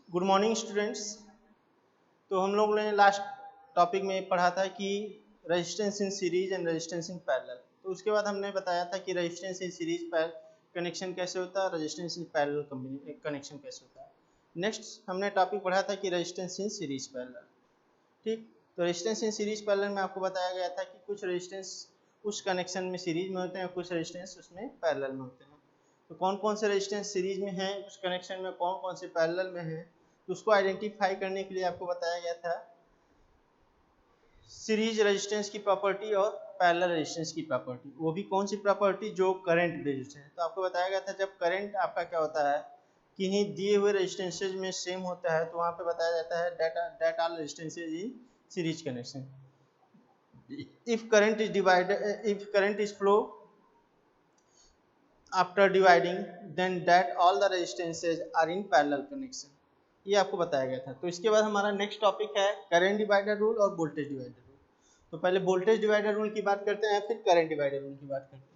Good morning students. तो हम लोग ने लास्ट टॉपिक में पढ़ा था कि resistance in series and resistance in parallel. तो उसके बाद हमने बताया था कि रेजिस्टेंस इन सीरीज कनेक्शन कैसे होता है, रेजिस्टेंस इन पैरेलल कनेक्शन कैसे होता है। नेक्स्ट हमने टॉपिक पढ़ा था कि रेजिस्टेंस इन सीरीज पैरेलल। ठीक, तो रेजिस्टेंस इन सीरीज पैरेलल में आपको बताया गया था कि कुछ रेजिस्टेंस उस कनेक्शन में सीरीज में होते हैं, कुछ रेजिस्टेंस उसमें पैरेलल में होते हैं। तो कौन कौन से रेजिस्टेंस सीरीज में है उस कनेक्शन में, कौन कौन से पैरेलल में है, तो उसको आइडेंटिफाई करने के लिए आपको बताया गया था सीरीज रेजिस्टेंस की प्रॉपर्टी और पैरेलल रेजिस्टेंस की प्रॉपर्टी। वो भी कौन सी प्रॉपर्टी, जो करंट बेस्ड है। तो आपको बताया गया था जब करंट आपका क्या होता है, किन्हीं दिए हुए रेजिस्टेंसेज में सेम होता है, तो वहाँ पे बताया जाता है that are resistances in series connection. if current is flow after dividing, then that all the resistances are in parallel connection। ये आपको बताया गया था। तो इसके बाद हमारा नेक्स्ट टॉपिक है करंट डिवाइडर रूल और वोल्टेज डिवाइडर रूल। तो पहले वोल्टेज डिवाइडर रूल की बात करते हैं, फिर करंट डिवाइडर रूल की बात करते हैं।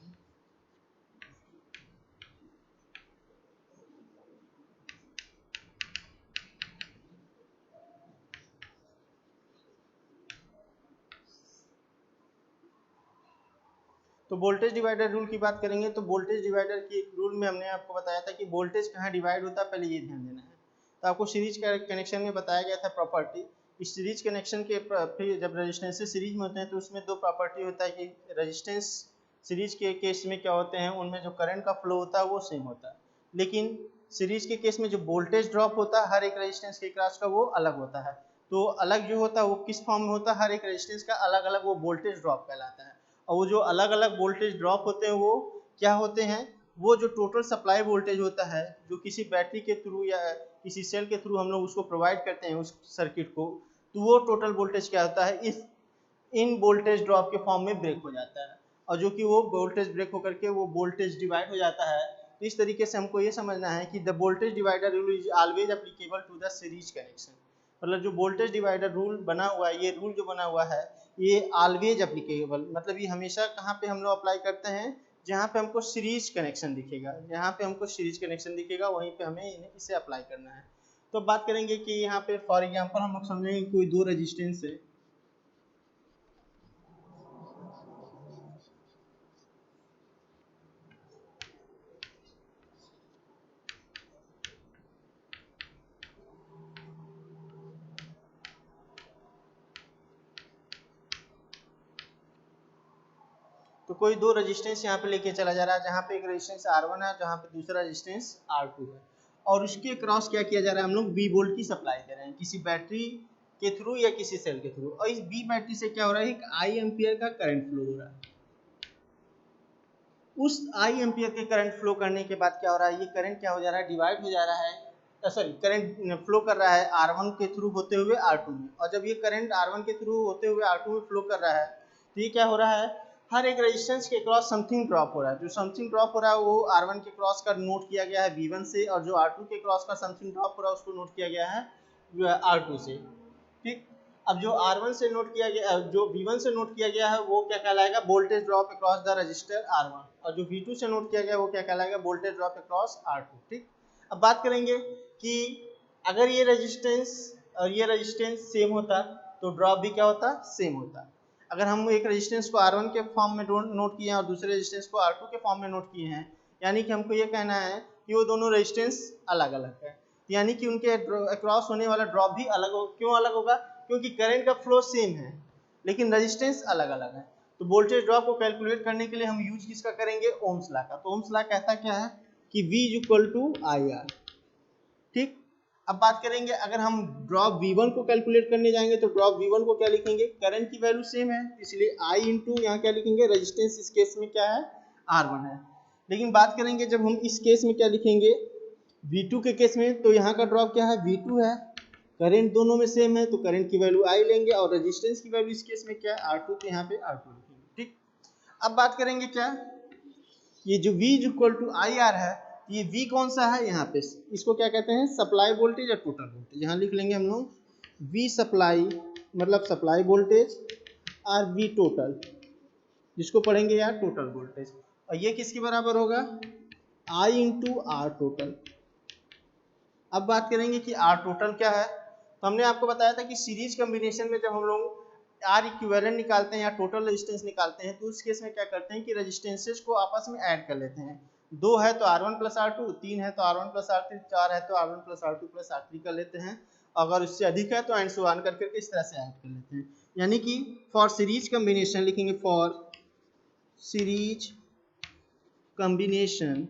तो वोल्टेज डिवाइडर रूल की बात करेंगे तो वोल्टेज डिवाइडर की एक रूल में हमने आपको बताया था कि वोल्टेज कहाँ डिवाइड होता है, पहले ये ध्यान देना है। तो आपको सीरीज कनेक्शन में बताया गया था प्रॉपर्टी। इस सीरीज कनेक्शन के फिर जब रेजिस्टेंस सीरीज में होते हैं तो उसमें दो प्रॉपर्टी होता है कि रेजिस्टेंस सीरीज के केस में क्या होते हैं, उनमें जो करंट का फ्लो होता है वो सेम होता है, लेकिन सीरीज के केस में जो वोल्टेज ड्रॉप होता है हर एक रेजिस्टेंस के क्रॉस का वो अलग होता है। तो अलग जो होता है वो किस फॉर्म में होता है, हर एक रेजिस्टेंस का अलग अलग वो वोल्टेज ड्रॉप कहलाता है। और वो जो अलग अलग वोल्टेज ड्रॉप होते हैं वो क्या होते हैं, वो जो टोटल सप्लाई वोल्टेज होता है जो किसी बैटरी के थ्रू या किसी सेल के थ्रू हम लोग उसको प्रोवाइड करते हैं उस सर्किट को, तो वो टोटल वोल्टेज क्या होता है, इस इन वोल्टेज ड्रॉप के फॉर्म में ब्रेक हो जाता है। और जो कि वो वोल्टेज ब्रेक होकर के वो वोल्टेज डिवाइड हो जाता है। तो इस तरीके से हमको ये समझना है कि the voltage divider rule is always applicable to the series connection. मतलब जो वोल्टेज डिवाइडर रूल बना हुआ है, ये रूल जो बना हुआ है ये ऑलवेज एप्लीकेबल, मतलब ये हमेशा कहाँ पे हम लोग अप्लाई करते हैं, जहाँ पे हमको सीरीज कनेक्शन दिखेगा, जहाँ पे हमको सीरीज कनेक्शन दिखेगा वहीं पे हमें इसे अप्लाई करना है। तो बात करेंगे कि यहाँ पे फॉर एग्जांपल हम लोग समझेंगे कोई दो रेजिस्टेंस है। तो कोई दो रेजिस्टेंस यहाँ पे लेके चला जा रहा है, जहाँ पे एक रेजिस्टेंस R1 है, जहाँ पे दूसरा रेजिस्टेंस R2 है, और उसके क्रॉस क्या किया जा रहा है, हम लोग V वोल्ट की सप्लाई दे रहे हैं किसी बैटरी के थ्रू या किसी सेल के थ्रू, और इस V बैटरी से क्या हो रहा है, एक I एम्पियर का करंट फ्लो हो रहा है। उस I एम्पियर के करंट फ्लो करने के बाद क्या हो रहा है, ये करंट क्या हो जा रहा है, डिवाइड हो जा रहा है, सॉरी करंट फ्लो कर रहा है R1 के थ्रू होते हुए R2 में। और जब ये करंट R1 के थ्रू होते हुए R2 में फ्लो कर रहा है तो ये क्या हो रहा है, हर एक रेजिस्टेंस के क्रॉस समथिंग ड्रॉप हो रहा है। जो समथिंग ड्रॉप हो रहा है वो R1 के क्रॉस का नोट किया गया है V1 से, और जो R2 के क्रॉस का समथिंग ड्रॉप हो रहा है उसको नोट किया गया है R2 से। ठीक, अब जो R1 से नोट किया गया, जो V1 से नोट किया गया है वो क्या कहलाएगा, voltage drop across the register R1, और जो V2 से नोट किया गया वो क्या कहलाएगा, वोल्टेज ड्रॉप अक्रॉस R2। ठीक, अब बात करेंगे कि अगर ये रेजिस्टेंस और ये रेजिस्टेंस सेम होता तो ड्रॉप भी क्या होता, सेम होता। अगर हम एक रेजिस्टेंस को R1 के फॉर्म में नोट किए हैं और दूसरे रेजिस्टेंस को R2 के फॉर्म में नोट किए हैं, यानी कि हमको ये कहना है कि वो दोनों रेजिस्टेंस अलग अलग है, यानी कि उनके अक्रॉस होने वाला ड्रॉप भी अलग होगा। क्यों अलग होगा, क्योंकि करंट का फ्लो सेम है लेकिन रेजिस्टेंस अलग अलग है। तो वोल्टेज ड्रॉप को कैलकुलेट करने के लिए हम यूज किसका करेंगे, ओम्स लॉ का। तो ओम्स लॉ कहता क्या है कि V इक्वल टू IR। ठीक, अब बात करेंगे अगर हम ड्रॉप V1 को कैलकुलेट करने जाएंगे तो ड्रॉप V1 को क्या लिखेंगे, करंट की वैल्यू सेम है इसलिए I इंटू यहाँ क्या लिखेंगे, रेजिस्टेंस इस केस में क्या है, R1 है। लेकिन बात करेंगे जब हम इस केस में क्या लिखेंगे, V2 के केस में, तो यहाँ का ड्रॉप क्या है, V2 है, करंट दोनों में सेम है तो करंट की वैल्यू I लेंगे, और रेजिस्टेंस की वैल्यू इस केस में क्या है, R2, तो यहाँ पे R2 लिखेंगे। ठीक, अब बात करेंगे क्या, ये जो V इक्वल टू IR है, ये V कौन सा है, यहाँ पे इसको क्या कहते हैं, सप्लाई वोल्टेज या टोटल वोल्टेज। यहाँ लिख लेंगे हम लोग V सप्लाई मतलब सप्लाई वोल्टेज, और V टोटल जिसको पढ़ेंगे यार टोटल वोल्टेज, और ये किसके बराबर होगा, I इंटू R टोटल। अब बात करेंगे कि आर टोटल क्या है। तो हमने आपको बताया था कि सीरीज कॉम्बिनेशन में जब हम लोग आर इक्विवेलेंट निकालते हैं या टोटल रेजिस्टेंस निकालते हैं तो उस केस में क्या करते हैं कि रेजिस्टेंसेस को आपस में ऐड कर लेते हैं। 2 है तो R1 प्लस R2, 3 है तो R1 प्लस R3, 4 है तो R1 plus R2 plus R3 कर लेते हैं। अगर उससे अधिक है तो एंड सो ऑन करके इस तरह से ऐड कर लेते हैं। यानी कि फॉर सीरीज कॉम्बिनेशन लिखेंगे for series combination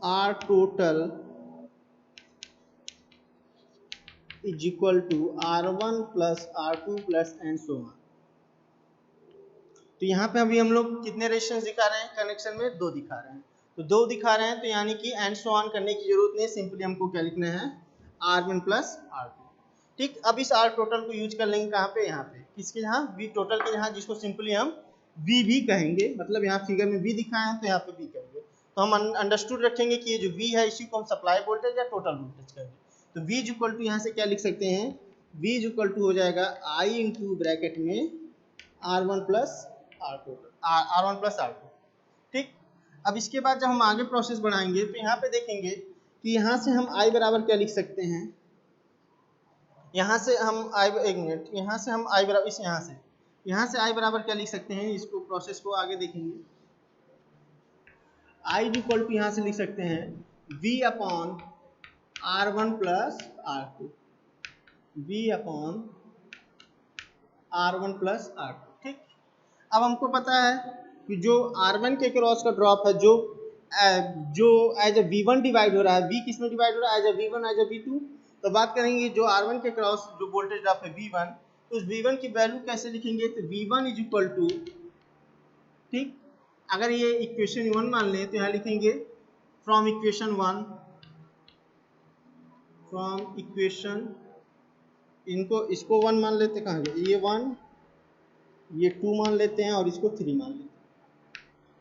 R total is equal to R1 plus R2 plus and so on। तो यहाँ पे अभी हम लोग कितने रेजिस्टेंस दिखा रहे हैं कनेक्शन में? 2 दिखा रहे हैं। तो 2 दिखा रहे हैं तो यानी कि एंड सो ऑन करने की जरूरत नहीं, सिंपली हमको क्या लिखना है R1 प्लस R2। ठीक, अब इस R टोटल को यूज कर लेंगे कहाँ पे? यहाँ पे किसके यहाँ? V टोटल के यहाँ, जिसको सिंपली हम V भी कहेंगे। मतलब यहाँ फिगर में V दिखाए हैं तो यहाँ पे V कहेंगे। तो हम अंडरस्टूड रखेंगे कि ये जो V है इसी को हम सप्लाई वोल्टेज या टोटल वोल्टेज कहेंगे। तो V इक्वल टू यहाँ से क्या लिख सकते हैं? V इक्वल टू हो जाएगा I इंटू ब्रैकेट में R1 plus R1 plus R2। ठीक, अब इसके बाद जब हम आगे प्रोसेस बढ़ाएंगे तो यहाँ पे देखेंगे कि यहाँ से हम I बराबर क्या लिख सकते हैं? यहाँ से हम I, एक मिनट, यहाँ से हम I बराबर, यहाँ से I बराबर क्या लिख सकते हैं? इसको प्रोसेस को आगे देखेंगे। I इक्वल टू यहाँ से लिख सकते हैं V upon R1 plus R2, V upon R1 plus R2। ठीक, अब हमको पता है कि जो R1 के क्रॉस का ड्रॉप है जो एज ए V1 डिवाइड हो रहा है, V किस में डिवाइड हो रहा है? As a V1 as a V2। तो बात करेंगे जो R1 के क्रॉस जो वोल्टेज ड्रॉप है V1, तो उस V1 की वैल्यू कैसे लिखेंगे? तो V1 इज इक्वल टू, ठीक, अगर ये इक्वेशन 1 मान लें तो यहाँ लिखेंगे फ्रॉम इक्वेशन 1, फ्रॉम इक्वेशन, इसको 1 मान लेते, कहाँ गए ये 1, ये 2 मान लेते हैं और इसको 3 मान लेते हैं।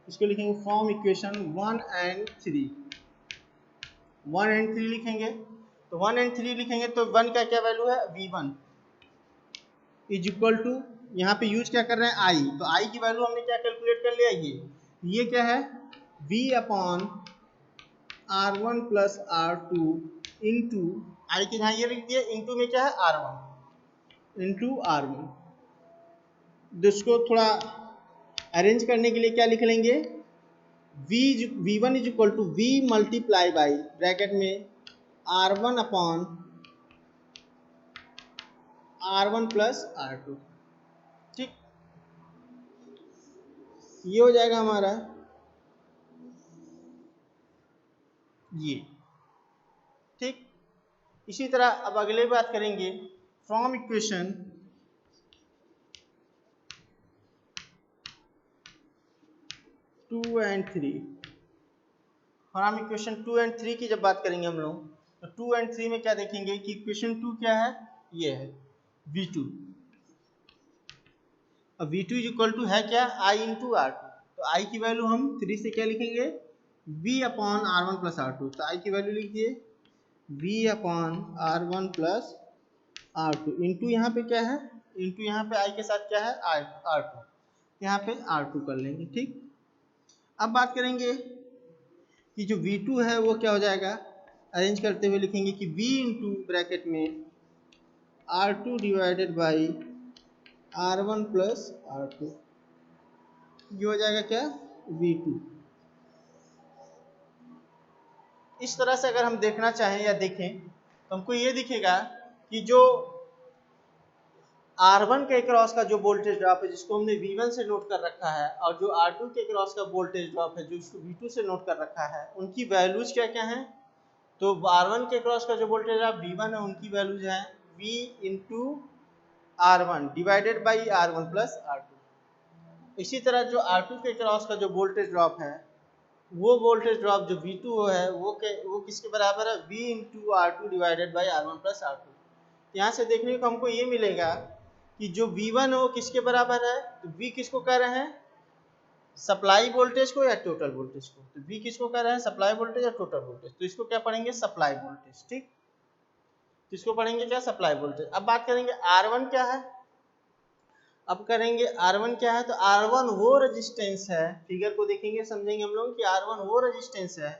इसको लिखेंगे फ्रॉम इक्वेशन 1 एंड 3, 1 एंड 3 लिखेंगे। तो 1 एंड 3 लिखेंगे तो 1 का क्या वैल्यू है? V1 इज इक्वल टू, यहाँ पे यूज क्या कर रहे हैं? I। तो I की वैल्यू हमने क्या कैलकुलेट कर लिया? ये क्या है? V upon R1 plus R2 into I के यहाँ ये लिख दिया, इंटू में क्या है? R1 into R1। जिसको थोड़ा अरेंज करने के लिए क्या लिख लेंगे? V1 is equal to V multiply by bracket में R1 upon R1 plus R2। ठीक, ये हो जाएगा हमारा ये। ठीक, इसी तरह अब अगले बात करेंगे from equation 2 and 3। From equation 2 and 3 की जब बात करेंगे हम लोग तो 2 एंड 3 में क्या देखेंगे कि इक्वेशन 2 क्या है? ये है V2। अब V2 इज इक्वल टू है क्या? I into R2। तो I की वैल्यू हम 3 से क्या लिखेंगे? V upon R1 plus R2। तो I की वैल्यू लिख दिए V upon R1 plus R2 into यहाँ पे क्या है? इंटू यहाँ पे I के साथ क्या है? R2। यहाँ पे R2 कर लेंगे। ठीक, अब बात करेंगे कि जो V2 है वो क्या हो जाएगा? अरेंज करते हुए लिखेंगे कि V इंटू ब्रैकेट में R2 divided by R1 plus R2, ये हो जाएगा क्या? V2। इस तरह से अगर हम देखना चाहें या देखें तो हमको ये दिखेगा कि जो R1 के क्रॉस का जो वोल्टेज ड्रॉप है जिसको हमने V1 से नोट कर रखा है और जो R2 के क्रॉस का वोल्टेज ड्रॉप है जो इसको V2 से नोट कर रखा है, उनकी वैल्यूज क्या क्या हैं? तो R1 के क्रॉस का जो वोल्टेज ड्रॉप V1 है उनकी वैल्यूज हैं V into R1 divided by R1 plus R2। इसी तरह जो R2 के क्रॉस का जो वोल्टेज ड्रॉप है वो वोल्टेज ड्रॉप जो V2 है वो किसके बराबर है? V into R2 divided by R1 plus R2। यहाँ से देखने को हमको ये मिलेगा कि जो V1 है वो किसके बराबर है? तो V किसको कह रहे हैं? सप्लाई वोल्टेज को या टोटल वोल्टेज को? तो V किसको कह रहे हैं? सप्लाई वोल्टेज या टोटल वोल्टेज? तो इसको क्या पढ़ेंगे? Supply voltage. ठीक, तो इसको पढ़ेंगे क्या? Supply voltage. अब बात करेंगे R1 क्या है? अब करेंगे R1 क्या है, तो R1 वो रेजिस्टेंस है, फिगर को देखेंगे समझेंगे हम लोग कि R1 वो रेजिस्टेंस है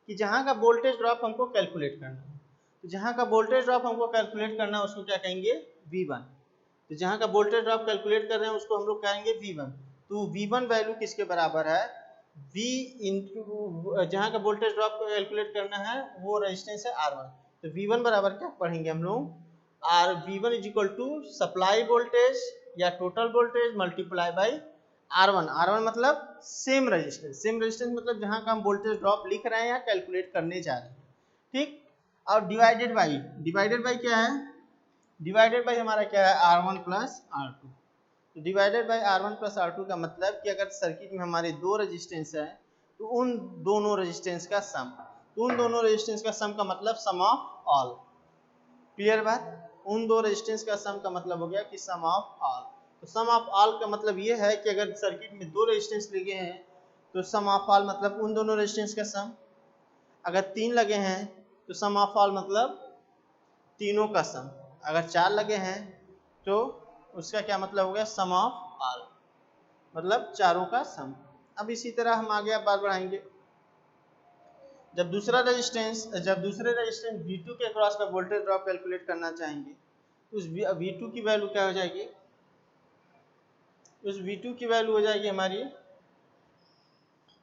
कि जहाँ का वोल्टेज ड्रॉप हमको कैलकुलेट करना है। तो जहाँ का वोल्टेज ड्रॉप हमको कैलकुलेट करना है उसको क्या कहेंगे, V1। तो जहाँ का वोल्टेज ड्रॉप कैलकुलेट कर रहे हैं उसको हम लोग कहेंगे V1। तो V1 वैल्यू किसके बराबर है, V इंटू जहाँ का वोल्टेज ड्रॉप कैलकुलेट करना है वो रेजिस्टेंस है R1। तो V1 बराबर क्या पढ़ेंगे हम लोग, V1 is equal to supply voltage या total voltage multiply by R1। R1 मतलब सेम रेजिस्टेंस, सेम रेजिस्टेंस मतलब जहाँ का हम वोल्टेज ड्रॉप लिख रहे हैं या कैलकुलेट करने जा रहे हैं, ठीक। और डिवाइडेड बाई क्या है, डिवाइडेड बाई हमारा क्या है R1 प्लस R2। तो divided by R1 plus R2 का मतलब कि अगर सर्किट में हमारे दो रेजिस्टेंस है तो उन दोनों रेजिस्टेंस का सम, तो उन दोनों रेजिस्टेंस का सम का मतलब सम ऑफ ऑल। क्लियर बात, उन दो रेजिस्टेंस का सम का मतलब हो गया कि सम ऑफ ऑल। तो सम ऑफ ऑल का मतलब ये है कि अगर सर्किट में दो रेजिस्टेंस लगे हैं तो सम ऑफ ऑल मतलब उन दोनों रेजिस्टेंस का सम। अगर तीन लगे हैं तो सम ऑफ ऑल मतलब तीनों का सम। अगर चार लगे हैं तो उसका क्या मतलब हो गया, सम ऑफ ऑल मतलब चारों का सम। अब इसी तरह हम आगे अब बात बढ़ाएंगे। जब दूसरे रेजिस्टेंस V2 के अक्रॉस का वोल्टेज ड्रॉप कैलकुलेट करना चाहेंगे तो उस V2 की वैल्यू क्या हो जाएगी, उस V2 की वैल्यू हो जाएगी हमारी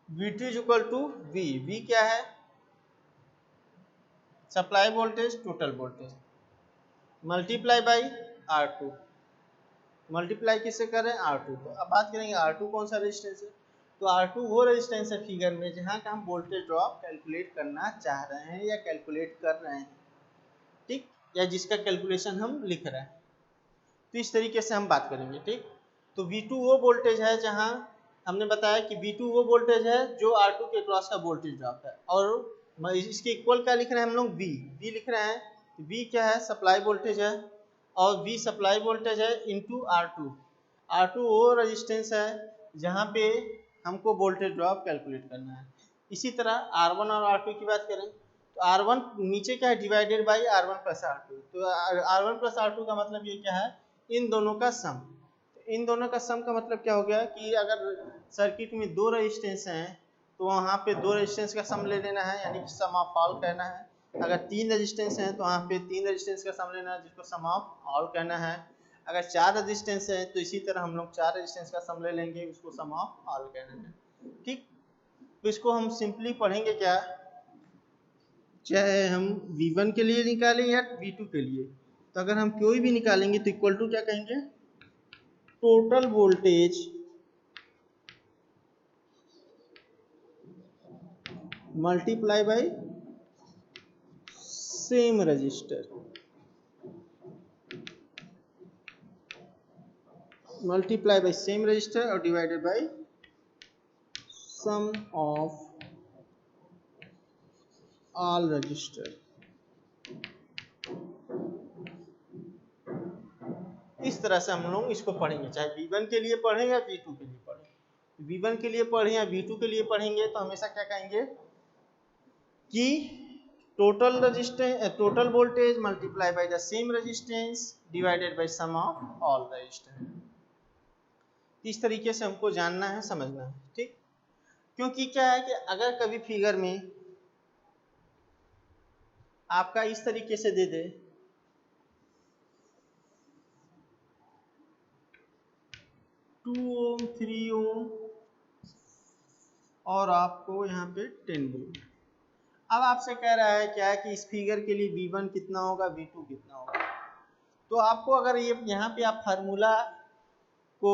V2 is equal to V क्या है, supply voltage total voltage multiply by R2, multiply किससे कर रहे हैं R2। तो अब बात करेंगे R2 कौन सा रेजिस्टेंस है, तो R2 वो रेजिस्टेंस है फिगर में जहाँ का हम वोल्टेज ड्रॉप कैलकुलेट करना चाह रहे हैं या कैलकुलेट कर रहे हैं, ठीक, या जिसका कैलकुलेशन हम लिख रहे हैं। तो इस तरीके से हम बात करेंगे, ठीक। तो V2 वो वोल्टेज है जहाँ हमने बताया कि V2 वो वोल्टेज है जो R2 के क्रॉस का वोल्टेज ड्रॉप है, और इसके इक्वल क्या लिख रहे हैं हम लोग, V लिख रहे हैं। तो V क्या है, सप्लाई वोल्टेज है, और V सप्लाई वोल्टेज है इनटू R2 वो रेजिस्टेंस है जहाँ पे हमको वोल्टेज ड्रॉप कैलकुलेट करना है। इसी तरह R1 और R2 की बात करें तो R1 नीचे क्या है, divided by R1 plus R2। तो R1 प्लस R2 का मतलब ये क्या है, इन दोनों का सम। इन दोनों का सम का मतलब क्या हो गया कि अगर सर्किट में दो रेजिस्टेंस हैं तो वहाँ पे दो रेजिस्टेंस का सम ले लेना है, यानी कि सम ऑफ ऑल कहना है। अगर तीन रेजिस्टेंस हैं तो वहाँ पे तीन रेजिस्टेंस का सम लेना है जिसको सम ऑफ ऑल कहना है। अगर चार रेजिस्टेंस है तो इसी तरह हम लोग चार रेजिस्टेंस का सम ले लेंगे, उसको सम ऑफ ऑल कहना है, ठीक। तो इसको हम सिंपली पढ़ेंगे क्या, चाहे हम V1 के लिए निकालें या V2 के लिए, तो अगर हम कोई भी निकालेंगे तो इक्वल टू क्या कहेंगे, total voltage multiply by same resistor, multiply by same resistor और divided by sum of all resistor. इस तरह से हम लोग इसको पढ़ेंगे, चाहे V1 के लिए पढ़ें या V2 के लिए पढ़ें। V1 के लिए पढ़ें या V2 के लिए पढ़ेंगे तो हमेशा क्या कहेंगे कि total resistance, total voltage multiply by the same resistance divided by sum of all resistance. इस तरीके से हमको जानना है, समझना है, ठीक। क्योंकि क्या है कि अगर कभी फिगर में आपका इस तरीके से दे दे 2 ओम 3 ओम और आपको यहाँ पे 10 वोल्ट, अब आपसे कह रहा है क्या कि इस फिगर के लिए V1 कितना होगा, V2 कितना होगा। तो आपको अगर ये यहाँ पे आप फार्मूला को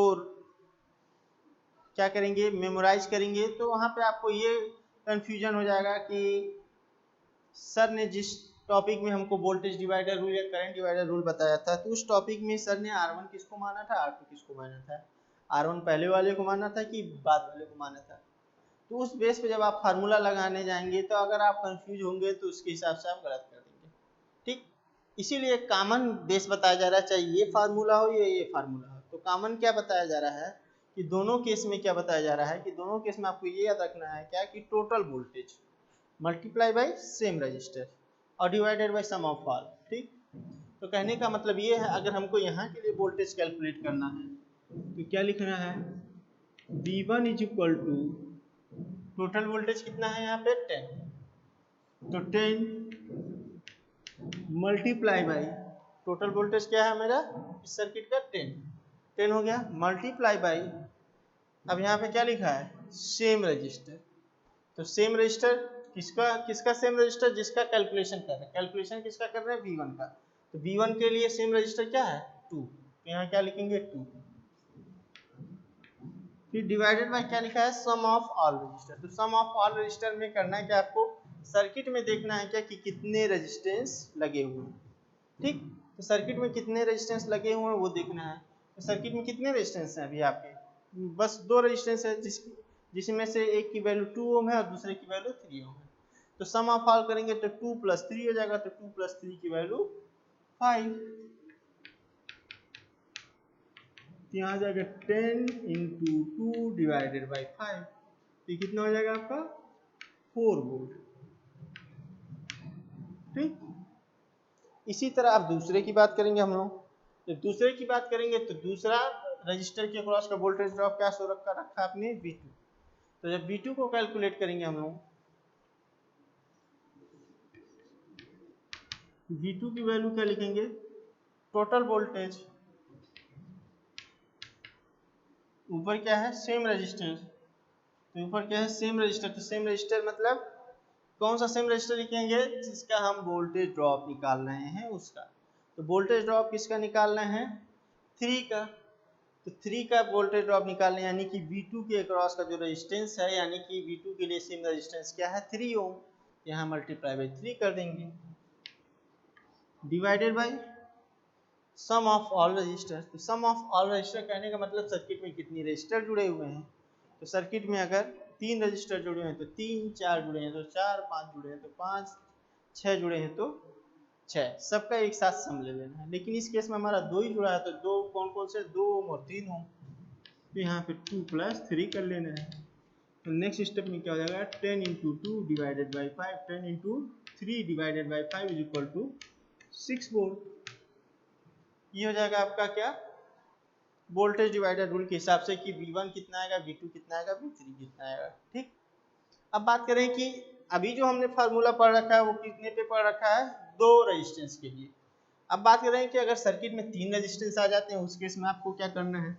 क्या करेंगे, मेमोराइज करेंगे, तो वहाँ पे आपको ये कंफ्यूजन हो जाएगा कि सर ने जिस टॉपिक में हमको वोल्टेज डिवाइडर रूल या करंट डिवाइडर रूल बताया था तो उस टॉपिक में सर ने R1 किसको माना था, R2 किसको माना था, R1 पहले वाले को माना था कि बाद वाले को माना था। तो उस बेस पे जब आप फार्मूला लगाने जाएंगे तो अगर आप कंफ्यूज होंगे तो उसके हिसाब से आप गलत कर देंगे, ठीक। इसीलिए कॉमन बेस बताया जा रहा है, चाहे ये फार्मूला हो या ये फार्मूला हो। तो कॉमन क्या बताया जा रहा है कि दोनों केस में क्या बताया जा रहा है कि दोनों केस में आपको ये याद रखना है क्या कि total voltage multiply by same resistor और divided by sum of all, ठीक। तो कहने का मतलब ये है अगर हमको यहाँ के लिए वोल्टेज कैलकुलेट करना है तो क्या लिखना है, V1 is equal to, total voltage कितना है यहाँ पे 10, तो 10 मल्टीप्लाई बाई, टोटल वोल्टेज क्या है मेरा इस सर्किट का 10 हो गया, मल्टीप्लाई बाई, अब यहाँ पे क्या लिखा है सेम रजिस्टर, तो सेम रजिस्टर किसका किसका सेम रजिस्टर, जिसका कैलकुलेशन कर रहे हैं, कैलकुलेशन किसका कर रहे हैं V1 का, तो V1 के लिए सेम रजिस्टर क्या है 2, तो यहाँ क्या लिखेंगे 2, फिर डिवाइडेड बाय क्या लिखा है सम ऑफ ऑल रजिस्टर, तो सम ऑफ ऑल रजिस्टर में करना है क्या आपको, सर्किट में देखना है क्या कि कितने रेजिस्टेंस लगे हुए हैं, ठीक, तो सर्किट में कितने रेजिस्टेंस लगे हुए हैं वो देखना है, तो सर्किट में कितने रेजिस्टेंस हैं अभी आपके, बस 2 रेजिस्टेंस है, जिसमें से एक की वैल्यू 2 ओम है और दूसरे की वैल्यू 3 ओम है, तो सम ऑफ ऑल करेंगे तो 2 + 3 हो जाएगा, तो 2 + 3 की वैल्यू 5, तो यहाँ आ जाएगा 10 × 2 डिवाइडेड बाई 5, तो कितना हो जाएगा आपका 4 वोल्ट, ठीक। इसी तरह आप दूसरे की बात करेंगे हम लोग, तो दूसरे की बात करेंगे तो दूसरा रजिस्टर के अक्रॉस का वोल्टेज ड्रॉप क्या सो रखा आपने V2, तो जब V2 को कैलकुलेट करेंगे हम लोग, V2 की वैल्यू क्या लिखेंगे, टोटल वोल्टेज, ऊपर क्या है सेम रेजिस्टेंस, तो ऊपर क्या है सेम रजिस्टर, तो सेम रजिस्टर मतलब कौन सा सेम रजिस्टर लिखेंगे, जिसका हम वोल्टेज ड्रॉप निकाल रहे हैं उसका, तो वोल्टेज ड्रॉप किसका निकालना है 3 का, तो 3 का वोल्टेज ड्रॉप निकालना यानी कि V2 के अक्रॉस का जो रेजिस्टेंस है, यानी कि V2 के लिए सेम रेजिस्टेंस क्या है 3 ओम, यहाँ मल्टीप्लाई बाई 3 कर देंगे, divided by sum of all register, तो सम ऑफ ऑल रजिस्टर कहने का मतलब सर्किट में कितनी रजिस्टर जुड़े हुए हैं, तो सर्किट में अगर 3 रजिस्टर जुड़े हैं तो 3, 4 जुड़े हैं तो 4, 5 जुड़े हैं तो 5, 6 जुड़े हैं तो 6, सबका एक साथ सम ले लेना है, लेकिन इस केस में हमारा 2 ही जुड़ा है, तो 2 कौन कौन से 2 ओम और 3 ओम, तो यहाँ पे 2 + 3 कर लेना है, तो नेक्स्ट स्टेप में क्या हो जाएगा 10 × 2 divided by 5, 10 × 3 divided by 5 is equal to 6 volt, ये हो जाएगा आपका क्या वोल्टेज डिवाइडर रूल के हिसाब से कि V1 कितना आएगा, V2 कितना आएगा, V3 कितना आएगा, ठीक। अब बात करें कि अभी जो हमने फार्मूला पढ़ रखा है वो कितने पे पढ़ रखा है 2 रेजिस्टेंस के लिए, अब बात करें कि अगर सर्किट में 3 रेजिस्टेंस आ जाते हैं उस केस में आपको क्या करना है,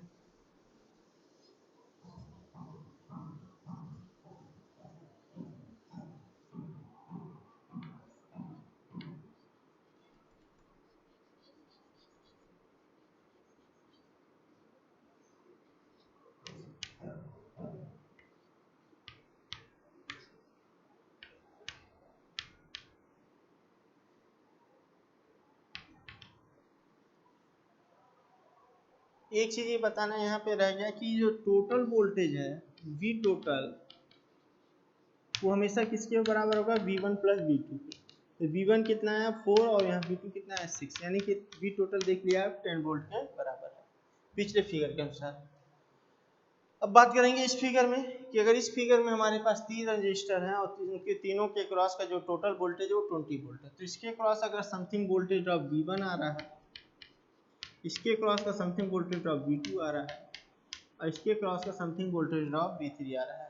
एक चीज ये बताना यहाँ पे रह गया कि जो टोटल वोल्टेज है V टोटल वो हमेशा किसके बराबर होगा V1 + V2 के, तो V1 कितना है 4 और यहाँ V2 कितना है 6, यानी कि V टोटल देख लिया आप 10 वोल्ट के बराबर है पिछले फिगर के अनुसार। अब बात करेंगे इस फिगर में कि अगर इस फिगर में हमारे पास 3 रजिस्टर हैं और उनके तीनों के क्रॉस का जो टोटल वोल्टेज है वो 20 वोल्ट है, तो इसके क्रॉस अगर समथिंग वोल्टेज ड्रॉप V1 आ रहा है, इसके क्रॉस का समथिंग वोल्टेज ड्रॉप V2 आ रहा है और इसके क्रॉस का समथिंग वोल्टेज ड्रॉप V3 आ रहा है,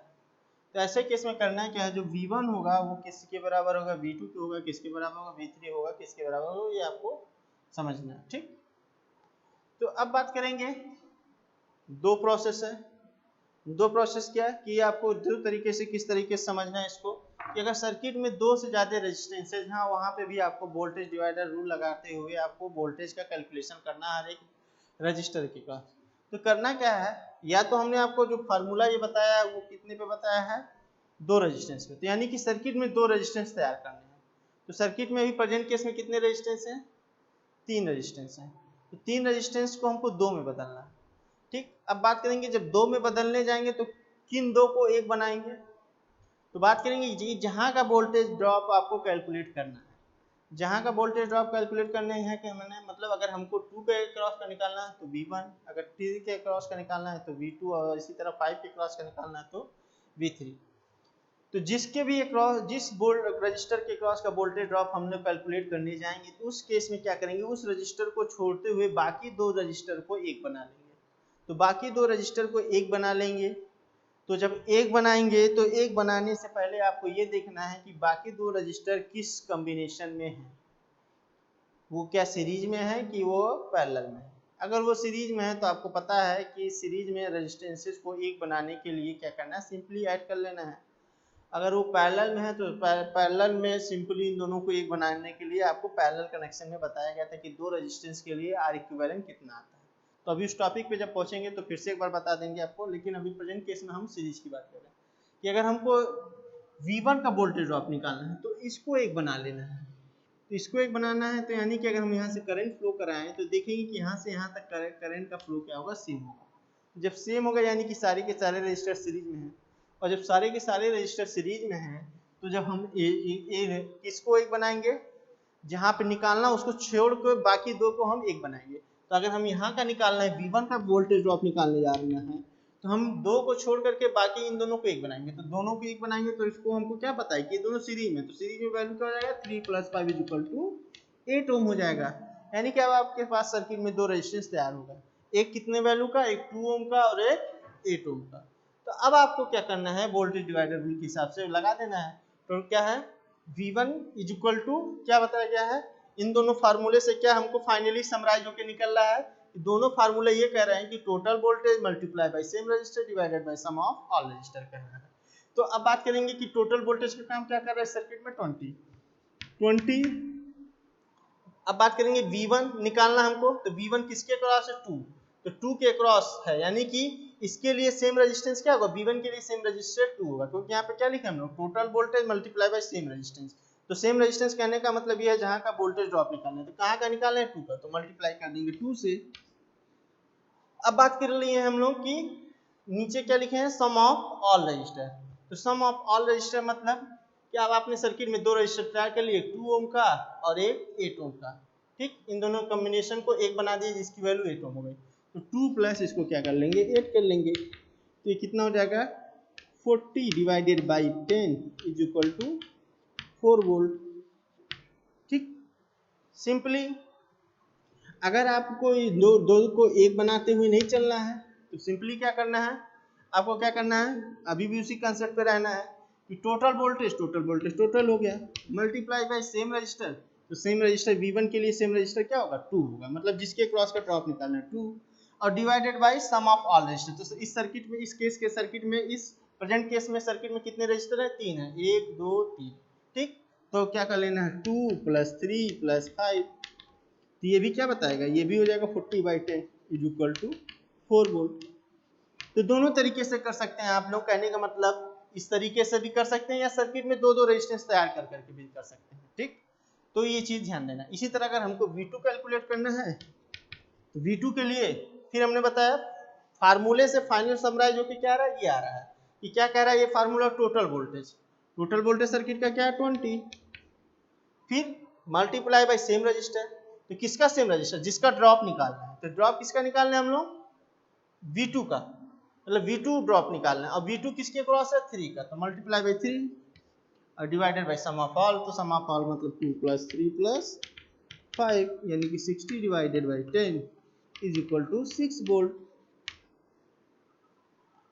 तो ऐसे केस में करना है क्या है, जो V1 होगा वो किसके बराबर होगा V2 के होगा, किसके बराबर होगा V3 होगा, किसके बराबर होगा ये आपको समझना है, ठीक। तो अब बात करेंगे दो प्रोसेस है, दो प्रोसेस क्या है कि आपको दो तरीके से किस तरीके से समझना है इसको, कि अगर सर्किट में 2 से ज़्यादा रेजिस्टेंस है जहाँ वहाँ पे भी आपको वोल्टेज डिवाइडर रूल लगाते हुए आपको वोल्टेज का कैलकुलेशन करना है हर एक रजिस्टर के पास, तो करना क्या है, या तो हमने आपको जो फार्मूला ये बताया है वो कितने पे बताया है 2 रेजिस्टेंस पे, तो यानी कि सर्किट में 2 रेजिस्टेंस तैयार करने हैं, तो सर्किट में अभी प्रेजेंट केस में कितने रेजिस्टेंस हैं 3 रेजिस्टेंस हैं, तो 3 रेजिस्टेंस को हमको 2 में बदलना है, ठीक। अब बात करेंगे जब 2 में बदलने जाएंगे तो किन 2 को 1 बनाएंगे, तो बात करेंगे जहां का वोल्टेज ड्रॉप आपको कैलकुलेट करना है, जहां का वोल्टेज ड्रॉप कैलकुलेट करने हैं कि मैंने मतलब अगर हमको 2 के क्रॉस का निकालना है तो V1, अगर 3 के क्रॉस का निकालना है तो V2 और इसी तरह 5 के क्रॉस का निकालना है तो V3, तो जिसके भी क्रॉस जिस रजिस्टर के क्रॉस का वोल्टेज ड्रॉप हम लोग कैलकुलेट करने जाएंगे तो उस केस में क्या करेंगे, उस रजिस्टर को छोड़ते हुए बाकी 2 रजिस्टर को 1 बना लेंगे, तो बाकी दो रजिस्टर को एक बना लेंगे। तो जब एक बनाएंगे तो एक बनाने से पहले आपको ये देखना है कि बाकी दो रजिस्टर किस कॉम्बिनेशन में है, वो क्या सीरीज में है कि वो पैरेलल में है। अगर वो सीरीज में है तो आपको पता है कि सीरीज में रेजिस्टेंसेस को एक बनाने के लिए क्या करना है, सिंपली ऐड कर लेना है। अगर वो पैरेलल में है तो पैरेलल में सिंपली इन दोनों को एक बनाने के लिए आपको पैरेलल कनेक्शन में बताया गया था कि दो रेजिस्टेंस के लिए आर इक्विवेलेंट कितना आता है। तो अभी उस टॉपिक पे जब पहुंचेंगे तो फिर से एक बार बता देंगे आपको, लेकिन अभी प्रेजेंट केस में हम सीरीज की बात कर रहे हैं कि अगर हमको V1 का वोल्टेज ड्रॉप निकालना है तो इसको एक बना लेना है। तो इसको एक बनाना है तो यानी कि अगर हम यहाँ से करंट फ्लो कराएं तो देखेंगे कि यहाँ से यहाँ तक करंट का फ्लो क्या होगा, सेम होगा। जब सेम होगा यानी कि सारे के सारे रजिस्टर सीरीज में हैं, और जब सारे के सारे रजिस्टर सीरीज में हैं तो जब हम इसको एक बनाएंगे, जहाँ पे निकालना उसको छोड़ कर बाकी दो को हम एक बनाएंगे। तो अगर हम यहाँ का निकालना है, V1 का वोल्टेज ड्रॉप निकालने जा रहे हैं, तो हम दो को छोड़ करके बाकी इन दोनों को एक बनाएंगे। तो दोनों को एक बनाएंगे तो इसको हमको क्या पता है कि ये दोनों सीरीज में, तो सीरीज में वैल्यू क्या हो जाएगा, 3 + 5 = 8 ओम हो जाएगा। यानी कि अब आपके पास सर्किट में दो रेजिस्टेंस तैयार होगा, एक कितने वैल्यू का, एक 2 ओम का और एक 8 ओम का। तो अब आपको क्या करना है, वोल्टेज डिवाइडर रूल के हिसाब से लगा देना है। तो क्या है, V1 = क्या बताया गया है, इन दोनों फार्मूले से क्या हमको फाइनली समराइज होकर निकल रहा है, दोनों फार्मूले ये कह रहे हैं कि total voltage multiply by same register divided by sum of all register कह रहा है। तो अब बात करेंगे कि टोटल वोल्टेज का काम क्या कर रहा है सर्किट में, 20। अब बात करेंगे V1 निकालना हमको, तो V1 किसके अक्रॉस है, 2, तो 2 के अक्रॉस है, यानी कि इसके लिए सेम रेजिस्टेंस क्या होगा, V1 के लिए सेम रेजिस्टेंस 2 होगा, क्योंकि यहाँ पे क्या लिखा है हम लोग, total voltage multiply by same resistance. तो सेम रेजिस्टेंस कहने का मतलब ये है जहाँ का वोल्टेज ड्रॉप निकालना है, तो कहाँ का निकालना है, 2 का, तो मल्टीप्लाई कर देंगे 2 से। अब बात कर लिए हम लोग कि नीचे क्या लिखे हैं, सम ऑफ ऑल रजिस्टर। तो सम ऑफ ऑल रजिस्टर मतलब कि अब आपने सर्किट में दो रजिस्टर तैयार कर लिए, 2 ओम का और एक 8 ओम का, ठीक। इन दोनों कॉम्बिनेशन को एक बना दिए जिसकी वैल्यू 8 ओम हो गई। तो 2 प्लस इसको क्या कर लेंगे, 8 कर लेंगे। तो ये कितना हो जाएगा, 40 / 10 = 4 वोल्ट, ठीक। सिंपली अगर आपको दो को एक बनाते हुए नहीं चलना है तो सिंपली क्या करना है, आपको क्या करना है, अभी भी उसी कंसेप्ट पे रहना है कि टोटल वोल्टेज टोटल हो गया, मल्टीप्लाई बाय सेम रजिस्टर। तो सेम रजिस्टर V1 के लिए सेम रजिस्टर क्या होगा, 2 होगा, मतलब जिसके क्रॉस का ड्रॉप निकालना है 2, और divided by sum of all register. तो इस सर्किट में, इस केस के सर्किट में, इस प्रेजेंट केस में सर्किट में कितने रजिस्टर है, 3 है, 1 2 3, ठीक। तो क्या कर लेना है, 2 + 3 + 5, तो ये भी क्या बताएगा, ये भी हो जाएगा 40/10 = 4 वोल्ट। तो दोनों तरीके से कर सकते हैं आप लोग, कहने का मतलब इस तरीके से भी कर सकते हैं या सर्किट में दो रेजिस्टेंस तैयार कर करके भी कर सकते हैं, ठीक। तो ये चीज ध्यान देना। इसी तरह अगर हमको V2 कैलकुलेट करना है तो V2 के लिए फिर हमने बताया फार्मूले से फाइनल समराइज होकर क्या आ रहा है, ये आ रहा है कि क्या कह रहा है ये फार्मूला, टोटल वोल्टेज सर्किट का क्या है, 20, फिर मल्टीप्लाई बाय सेम रजिस्टर। तो किसका सेम रजिस्टर, जिसका ड्रॉप निकालना है, तो ड्रॉप किसका निकालना है हम लोग, V2 का, मतलब V2 ड्रॉप निकालना है, और V2 किसके क्रॉस है, 3 का, तो मल्टीप्लाई बाय 3 और divided by sum of all. तो सम ऑफ ऑल मतलब 2 + 3 + 5 यानी कि 60 / 10 = 6 वोल्ट।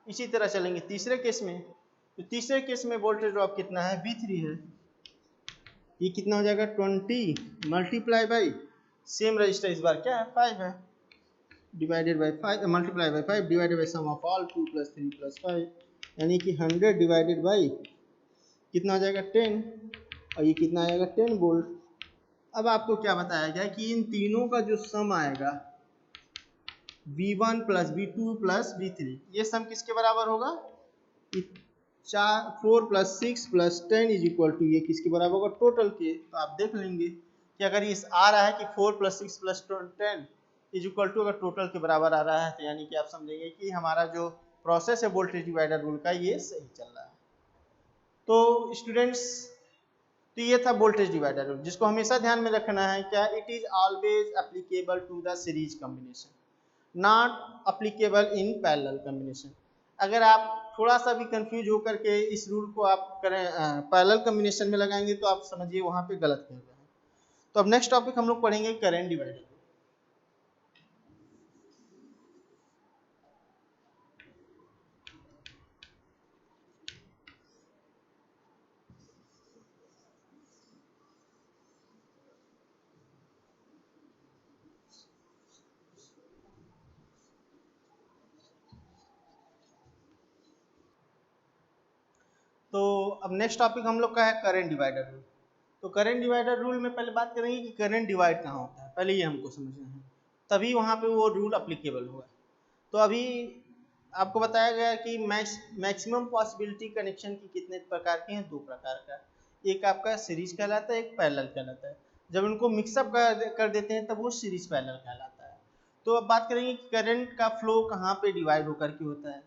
इसी तरह चलेंगे तीसरे केस में। तो तीसरे केस में वोल्टेज ड्रॉप कितना है, V3 है, ये कितना हो जाएगा, 20 मल्टीप्लाई बाय सेम रजिस्टर, इस बार क्या है, 5 है, divided by 5 multiply by 5 divided by sum of all 2 + 3 + 5 यानी कि 100 डिवाइडेड बाय कितना हो जाएगा, 10, और ये कितना आएगा, 10 वोल्ट। अब आपको क्या बताया गया कि इन तीनों का जो सम आएगा, V1 + V2 + V3, ये सम किसके बराबर होगा, 4 + 6 + 10 = ये किसके बराबर होगा, टोटल के। तो आप देख लेंगे कि अगर इस आ रहा है कि 4 + 6 + 10 = अगर टोटल के बराबर आ रहा है तो यानी कि आप समझेंगे कि हमारा जो प्रोसेस है वोल्टेज डिवाइडर रूल का ये सही चल रहा है। तो स्टूडेंट्स, तो ये था वोल्टेज डिवाइडर रूल, जिसको हमेशा ध्यान में रखना है क्या, it is always applicable to the series combination, not applicable in parallel combination. अगर आप थोड़ा सा भी कंफ्यूज होकर के इस रूल को आप करें पैरेलल कॉम्बिनेशन में लगाएंगे तो आप समझिए वहां पे गलत कर रहे हैं। तो अब नेक्स्ट टॉपिक हम लोग पढ़ेंगे करंट डिवाइडर। अब नेक्स्ट टॉपिक हम लोग का है करंट डिवाइडर रूल। तो करंट डिवाइडर रूल में पहले बात करेंगे कि करंट डिवाइड कहाँ होता है, पहले ये हमको समझना है, तभी वहाँ पे वो रूल अप्लीकेबल होगा। तो अभी आपको बताया गया कि मैक्सिमम पॉसिबिलिटी कनेक्शन की कितने प्रकार के हैं, 2 प्रकार का, एक आपका सीरीज कहलाता है, एक पैरेलल कहलाता है। जब उनको मिक्सअप कर देते हैं तब वो सीरीज पैरेलल कहलाता है। तो अब बात करेंगे कि करंट का फ्लो कहाँ पे डिवाइड होकर के होता है।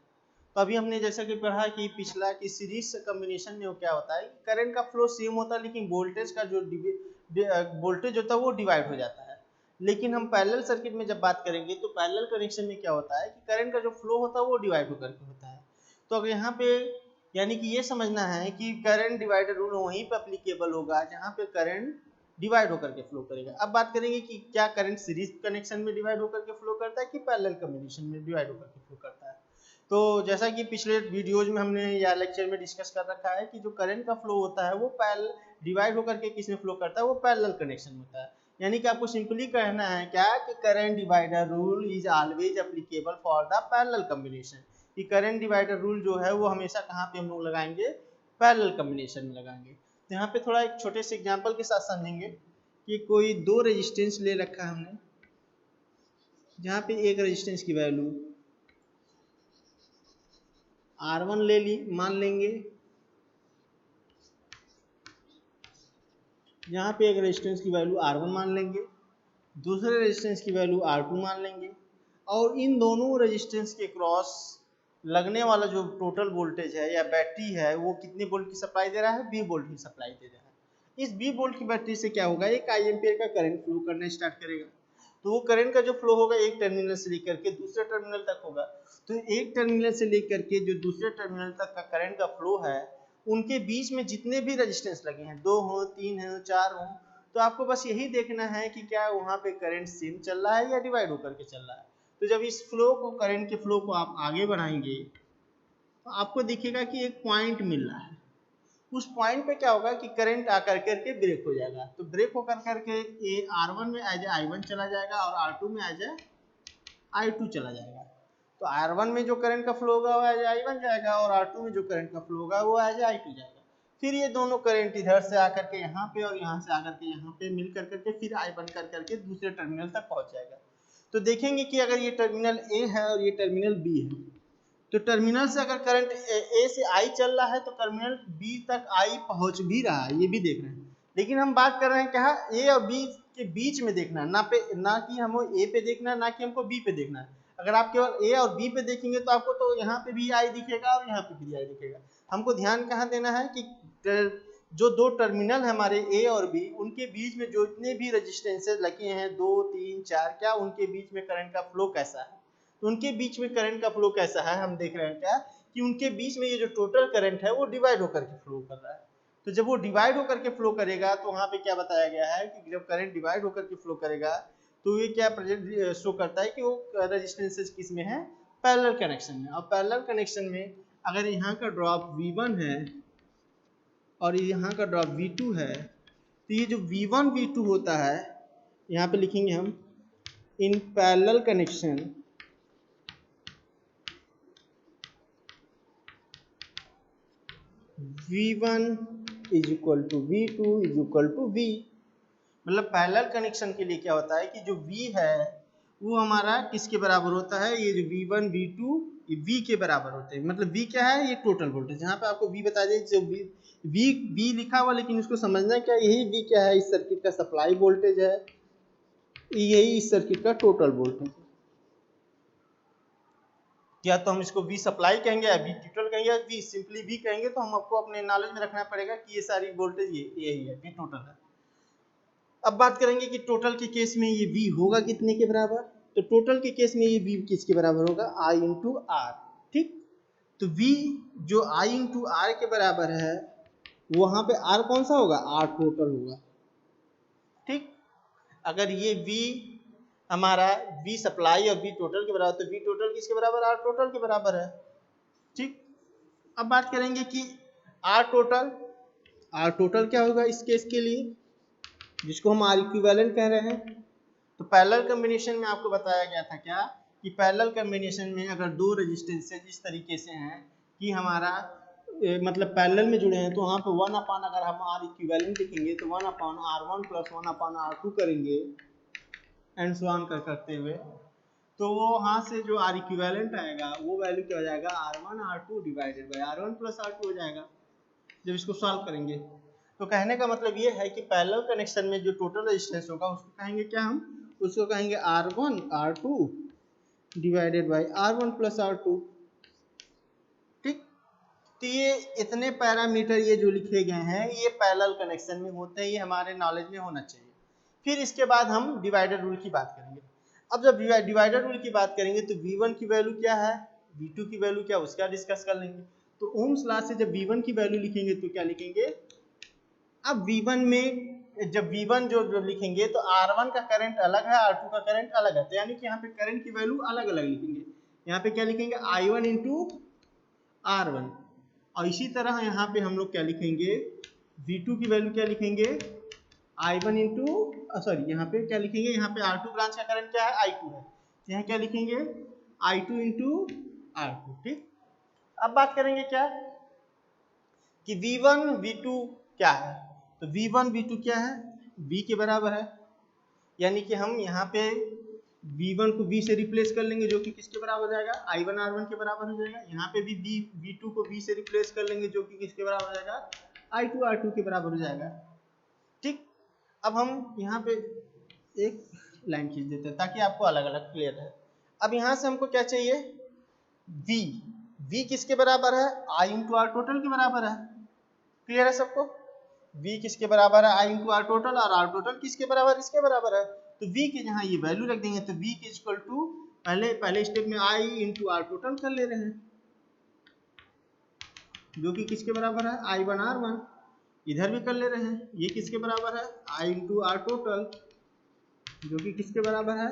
तो अभी हमने जैसा कि पढ़ा कि पिछला कि सीरीज कम्बिनेशन में वो क्या होता है, करंट का फ्लो सेम होता है लेकिन वोल्टेज का जो वोल्टेज होता है वो डिवाइड हो जाता है। लेकिन हम पैरेलल सर्किट में जब बात करेंगे तो पैरेलल कनेक्शन में क्या होता है कि करंट का जो फ्लो होता है वो डिवाइड होकर के होता है। तो अगर यहाँ पे यानी कि ये समझना है कि करंट डिवाइडर रूल वहीं पे अप्लीकेबल होगा जहाँ पे करंट डिवाइड होकर के फ्लो करेगा। अब बात करेंगे कि क्या करंट सीरीज कनेक्शन में डिवाइड होकर के फ्लो करता है कि पैरेलल कॉम्बिनेशन में डिवाइड होकर के फ्लो करता है। तो जैसा कि पिछले वीडियोज में हमने या लेक्चर में डिस्कस कर रखा है कि जो करंट का फ्लो होता है वो पैरेलल डिवाइड होकर के किस में फ्लो करता है, वो पैरेलल कनेक्शन होता है। यानी कि आपको सिंपली कहना है क्या कि current divider rule is always applicable for the parallel combination, कि करंट डिवाइडर रूल जो है वो हमेशा कहाँ पे हम लोग लगाएंगे, पैरेलल कॉम्बिनेशन में लगाएंगे। तो यहाँ पे थोड़ा एक छोटे से एग्जांपल के साथ समझेंगे कि कोई 2 रेजिस्टेंस ले रखा है हमने, जहाँ पे एक रेजिस्टेंस की वैल्यू R1 ले ली, मान लेंगे, यहाँ पे एक रेजिस्टेंस की वैल्यू R1 मान लेंगे, दूसरे रेजिस्टेंस की वैल्यू R2 मान लेंगे, और इन दोनों रेजिस्टेंस के क्रॉस लगने वाला जो टोटल वोल्टेज है या बैटरी है वो कितने वोल्ट की सप्लाई दे रहा है, 20 वोल्ट की सप्लाई दे रहा है। इस 20 वोल्ट की बैटरी से क्या होगा, 1 आई एम्पियर का करंट फ्लो करना स्टार्ट करेगा। तो वो करंट का जो फ्लो होगा एक टर्मिनल से लेकर के दूसरे टर्मिनल तक होगा। तो एक टर्मिनल से लेकर के जो दूसरे टर्मिनल तक का करंट का फ्लो है उनके बीच में जितने भी रेजिस्टेंस लगे हैं, 2 हो, 3 हो, 4 हो, तो आपको बस यही देखना है कि क्या वहाँ पे करंट सेम चल रहा है या डिवाइड होकर के चल रहा है। तो जब इस फ्लो को, करंट के फ्लो को आप आगे बढ़ाएंगे तो आपको दिखेगा कि एक पॉइंट मिल रहा है। उस पॉइंट पे क्या होगा कि करंट आकर करके ब्रेक हो जाएगा। तो ब्रेक होकर करके ये R1 में एज I1 चला जाएगा और R2 में एज I2 चला जाएगा। तो R1 में जो करंट का फ्लो होगा वो एज I1 जाएगा और R2 में जो करंट का फ्लो होगा वो एज I2 जाएगा। फिर ये दोनों करंट इधर से आकर के यहाँ पे और यहाँ से आकर के यहाँ पे मिल कर करके फिर I बन कर करके दूसरे टर्मिनल तक पहुँच जाएगा। तो देखेंगे कि अगर ये टर्मिनल A है और ये टर्मिनल B है, तो टर्मिनल से अगर करंट A से I चल रहा है तो टर्मिनल B तक I पहुँच भी रहा है, ये भी देख रहे हैं। लेकिन हम बात कर रहे हैं क्या, A और B के बीच में देखना है, ना कि हमको A पे देखना है, ना कि हमको B पे देखना है। अगर आप केवल A और B पे देखेंगे तो आपको तो यहाँ पे भी I दिखेगा और यहाँ पे भी I दिखेगा। हमको ध्यान कहाँ देना है कि जो 2 टर्मिनल हमारे A और B उनके बीच में जो इतने भी रेजिस्टेंसेज लगे हैं 2, 3, 4, क्या उनके बीच में करंट का फ्लो कैसा है। तो उनके बीच में करंट का फ्लो कैसा है हम देख रहे हैं क्या कि उनके बीच में ये जो टोटल करंट है वो डिवाइड होकर के फ्लो कर रहा है। तो जब वो डिवाइड होकर के फ्लो करेगा तो वहाँ पे क्या बताया गया है कि जब करंट डिवाइड होकर के फ्लो करेगा तो ये क्या शो करता है कि वो रेजिस्टेंसेज किस में है, पैरेलल कनेक्शन में। और पैरेलल कनेक्शन में अगर यहाँ का ड्रॉप V1 है और यहाँ का ड्रॉप V2 है, तो ये जो V1 V2 होता है यहाँ पे लिखेंगे हम in parallel connection V1 is equal to V2 is equal to V। मतलब पैरेलल कनेक्शन के लिए क्या होता है कि जो V है वो हमारा किसके बराबर होता है, ये जो V1 V2 ये V के बराबर होते हैं। मतलब V क्या है, ये टोटल वोल्टेज। यहाँ पे आपको V बता दें, जो V लिखा हुआ, लेकिन उसको समझना क्या, यही V क्या है, इस सर्किट का सप्लाई वोल्टेज है, यही इस सर्किट का टोटल वोल्टेज है। या तो हम इसको V सप्लाई कहेंगे या V टोटल कहेंगे या V सिंपली V कहेंगे, तो हम आपको अपने नॉलेज में रखना पड़ेगा कि ये सारी वोल्टेज यही है, V टोटल है। अब बात करेंगे कि टोटल के केस में ये V होगा कितने के बराबर। तो टोटल के केस में ये V किसके बराबर होगा, I इंटू R। ठीक, तो V जो I इंटू R के बराबर है वहां पे R कौन सा होगा, R टोटल होगा। ठीक, अगर ये V हमारा V सप्लाई और V टोटल के बराबर, तो V टोटल किसके बराबर, R टोटल के बराबर है। ठीक, अब बात करेंगे कि R टोटल क्या होगा इस केस के लिए, जिसको हम R इक्विवेलेंट कह रहे हैं। तो पैरेलल कॉम्बिनेशन में आपको बताया गया था क्या कि पैरेलल कॉम्बिनेशन में अगर 2 रेजिस्टेंसेज इस तरीके से हैं कि हमारा मतलब पैरेलल में जुड़े हैं तो वहाँ पे 1 अपान अगर हम आर इक्विवेलेंट लिखेंगे तो 1 अपान R1 प्लस 1 अपान R2 करेंगे एंड सो ऑन करते हुए, तो वो वहाँ से जो आर इक्विवेलेंट आएगा वो वैल्यू क्या हो जाएगा R1 R2 divided by R1 plus R2 हो जाएगा जब इसको सॉल्व करेंगे। तो कहने का मतलब ये है कि पैरेलल कनेक्शन में जो टोटल रेजिस्टेंस होगा उसको कहेंगे क्या, हम उसको कहेंगे R1 R2 divided by R1 plus R2। ठीक, तो ये इतने पैरामीटर ये जो लिखे गए हैं ये पैरेलल कनेक्शन में होते हैं, ये हमारे नॉलेज में होना चाहिए। फिर इसके बाद हम डिवाइडर रूल की बात करेंगे। अब जब डिवाइडर रूल की बात करेंगे तो V1 की वैल्यू क्या है, V2 की वैल्यू क्या, उसका डिस्कस कर लेंगे। तो ओम्स लॉ से जब V1 की वैल्यू लिखेंगे तो क्या लिखेंगे, अब V1 में जब V1 जो लिखेंगे तो R1 का करंट अलग है, R2 का करंट अलग है, तो यानी कि यहाँ पे करंट की वैल्यू अलग अलग लिखेंगे। यहाँ पे क्या लिखेंगे I1 इंटू R1, और इसी तरह यहाँ पे हम लोग क्या लिखेंगे V2 की वैल्यू क्या लिखेंगे I1 इंटू सॉरी यहाँ पे क्या लिखेंगे, यहाँ पे R2 ब्रांच का करंट क्या है I2 है, तो यहाँ क्या लिखेंगे I2 इंटू R2। ठीक, अब बात करेंगे क्या कि V1 V2 क्या है, तो V1 V2 क्या है, V के बराबर है, यानी कि हम यहाँ पे V1 को V से रिप्लेस कर लेंगे जो कि किसके बराबर हो जाएगा I1 R1 के बराबर हो जाएगा। यहाँ पे भी V2 को V से रिप्लेस कर लेंगे जो कि किसके बराबर हो जाएगा I2 R2 के बराबर हो जाएगा। ठीक, अब हम यहाँ पे एक लाइन खींच देते हैं ताकि आपको अलग अलग क्लियर है। अब यहाँ से हमको क्या चाहिए, V किसके बराबर है I इंटू आर टोटल के बराबर है। क्लियर है सबको, V किसके बराबर है I इंटू आर टोटल, और आर टोटल किसके बराबर, इसके बराबर है। तो V के जहाँ ये वैल्यू रख देंगे तो V के इक्वल टू पहले स्टेप में I इंटू आर टोटल कर ले रहे हैं जो कि किसके बराबर है I1 R1, इधर भी कर ले रहे हैं, ये किसके बराबर है I इंटू आर टोटल जो कि किसके बराबर है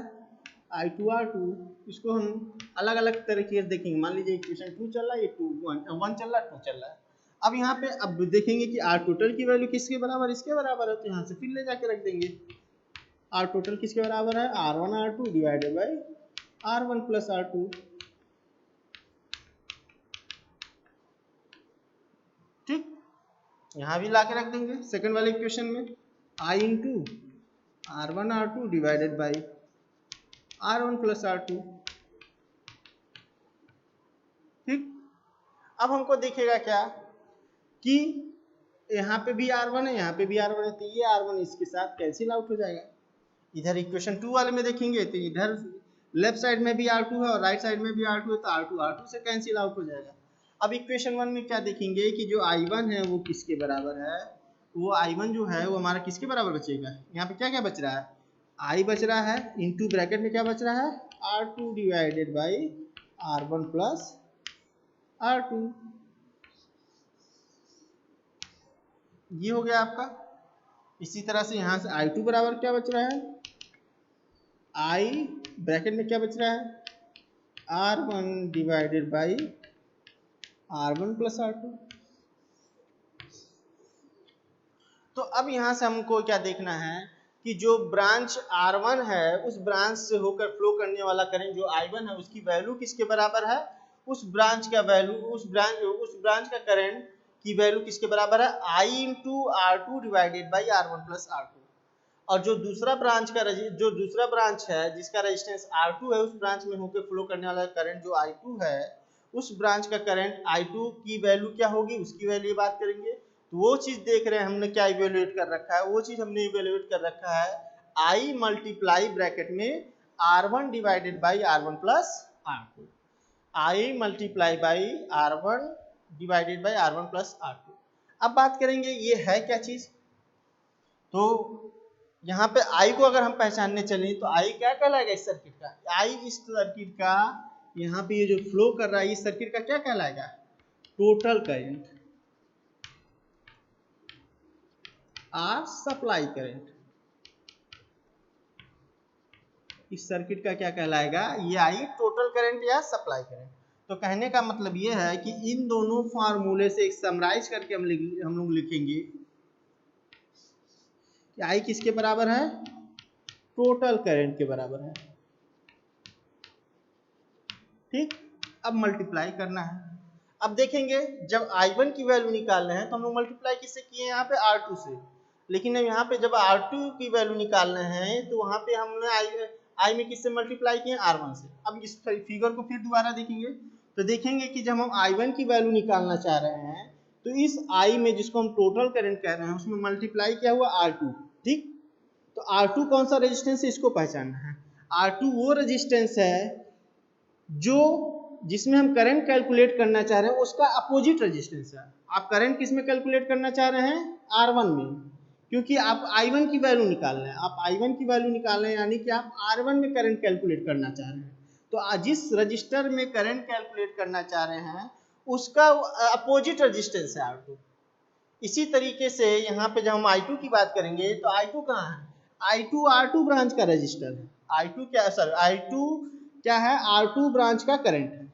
I2 R2। इसको हम अलग अलग तरीके से देखेंगे। मान लीजिए इक्वेशन 2 चल रहा है, ये 1 चल रहा है, 2 चल रहा है। अब यहाँ पे अब देखेंगे कि आर टोटल की वैल्यू किसके बराबर, इसके बराबर है, तो यहाँ से फिर ले जाके रख देंगे आर टोटल किसके बराबर है R1 R2 divided by R1 plus R2। ठीक, यहाँ भी ला के रख देंगे सेकंड वाले इक्वेशन में I into R1 R2 divided by R1 plus R2। ठीक, अब हमको दिखेगा क्या कि यहाँ पे भी R1 है, यहाँ पे भी R1 है, तो ये R1 इसके साथ कैंसिल आउट हो जाएगा। इधर इक्वेशन 2 वाले में देखेंगे तो इधर लेफ्ट साइड में भी R2 है और राइट साइड में भी R2 है, तो R2 R2 से कैंसिल आउट हो जाएगा। अब इक्वेशन 1 में क्या देखेंगे कि जो I1 है वो किसके बराबर है, वो I1 जो है वो हमारा किसके बराबर बचेगा, यहाँ पे क्या क्या बच रहा है I बच रहा है, इंटू ब्रैकेट में क्या बच रहा है R2 divided by R1 plus R2। ये हो गया आपका। इसी तरह से यहाँ से I2 बराबर क्या बच रहा है I ब्रैकेट में क्या बच रहा है R1 divided by R1 plus R2। तो अब यहाँ से हमको क्या देखना है कि जो ब्रांच R1 है उस ब्रांच से होकर फ्लो करने वाला करंट जो I1 है उसकी वैल्यू किसके बराबर है, उस ब्रांच का वैल्यू उस ब्रांच का करंट की वैल्यू किसके बराबर है I into R2 divided by R1 plus R2। और जो दूसरा ब्रांच है जिसका रेजिस्टेंस R2 है उस ब्रांच में होकर फ्लो करने वाला करंट जो I2 है उस ब्रांच का करंट I2 की वैल्यू क्या होगी उसकी वैल्यू बात करेंगे। तो वो चीज देख रहे हैं हमने क्या इवेल्युएट कर रखा है, वो चीज हमने इवेल्युएट कर रखा है I मल्टीप्लाई ब्रैकेट में R1 divided by R1 plus R2, I multiply by R1 divided by R1 plus R2। अब बात करेंगे ये है क्या चीज, तो यहाँ पे I को अगर हम पहचानने चलें तो I क्या कहलाएगा इस सर्किट का, I इस सर्किट का यहाँ पे ये जो फ्लो कर रहा है इस सर्किट का क्या कहलाएगा टोटल करंट और सप्लाई करंट। इस सर्किट का क्या कहलाएगा ये I टोटल करंट या सप्लाई करंट। तो कहने का मतलब ये है कि इन दोनों फार्मूले से एक समराइज करके हम लोग लिखेंगे कि I किसके बराबर है टोटल करंट के बराबर है। ठीक, अब मल्टीप्लाई करना है। अब देखेंगे जब I1 की वैल्यू निकालना है तो हम लोग मल्टीप्लाई किससे किए हैं यहाँ पे R2 से, लेकिन अब यहाँ पे जब R2 की वैल्यू निकालना है तो वहाँ पे हमने I में किससे मल्टीप्लाई किए R1 से। अब इस फिगर को फिर दोबारा देखेंगे तो देखेंगे कि जब हम I1 की वैल्यू निकालना चाह रहे हैं तो इस I में जिसको हम टोटल करंट कह रहे हैं उसमें मल्टीप्लाई क्या हुआ R2, ठीक। तो R2 कौन सा रेजिस्टेंस है इसको पहचानना है। R2 वो रेजिस्टेंस है जो जिसमें हम करंट कैलकुलेट करना चाह रहे हैं उसका अपोजिट रेजिस्टेंस है। आप करंट किस में कैलकुलेट करना चाह रहे हैं R1 में, क्योंकि आप I1 की वैल्यू निकाल रहे हैं, आप I1 की वैल्यू निकाल रहे हैं यानी कि आप R1 में करंट कैलकुलेट करना चाह रहे हैं। तो जिस रजिस्टर में करंट कैलकुलेट करना चाह रहे हैं उसका अपोजिट रेजिस्टेंस है R2। इसी तरीके से यहाँ पे जब हम I2 की बात करेंगे तो I2 कहाँ है, I2 R2 ब्रांच का रजिस्टर है। I2 क्या है R2 ब्रांच का करंट है।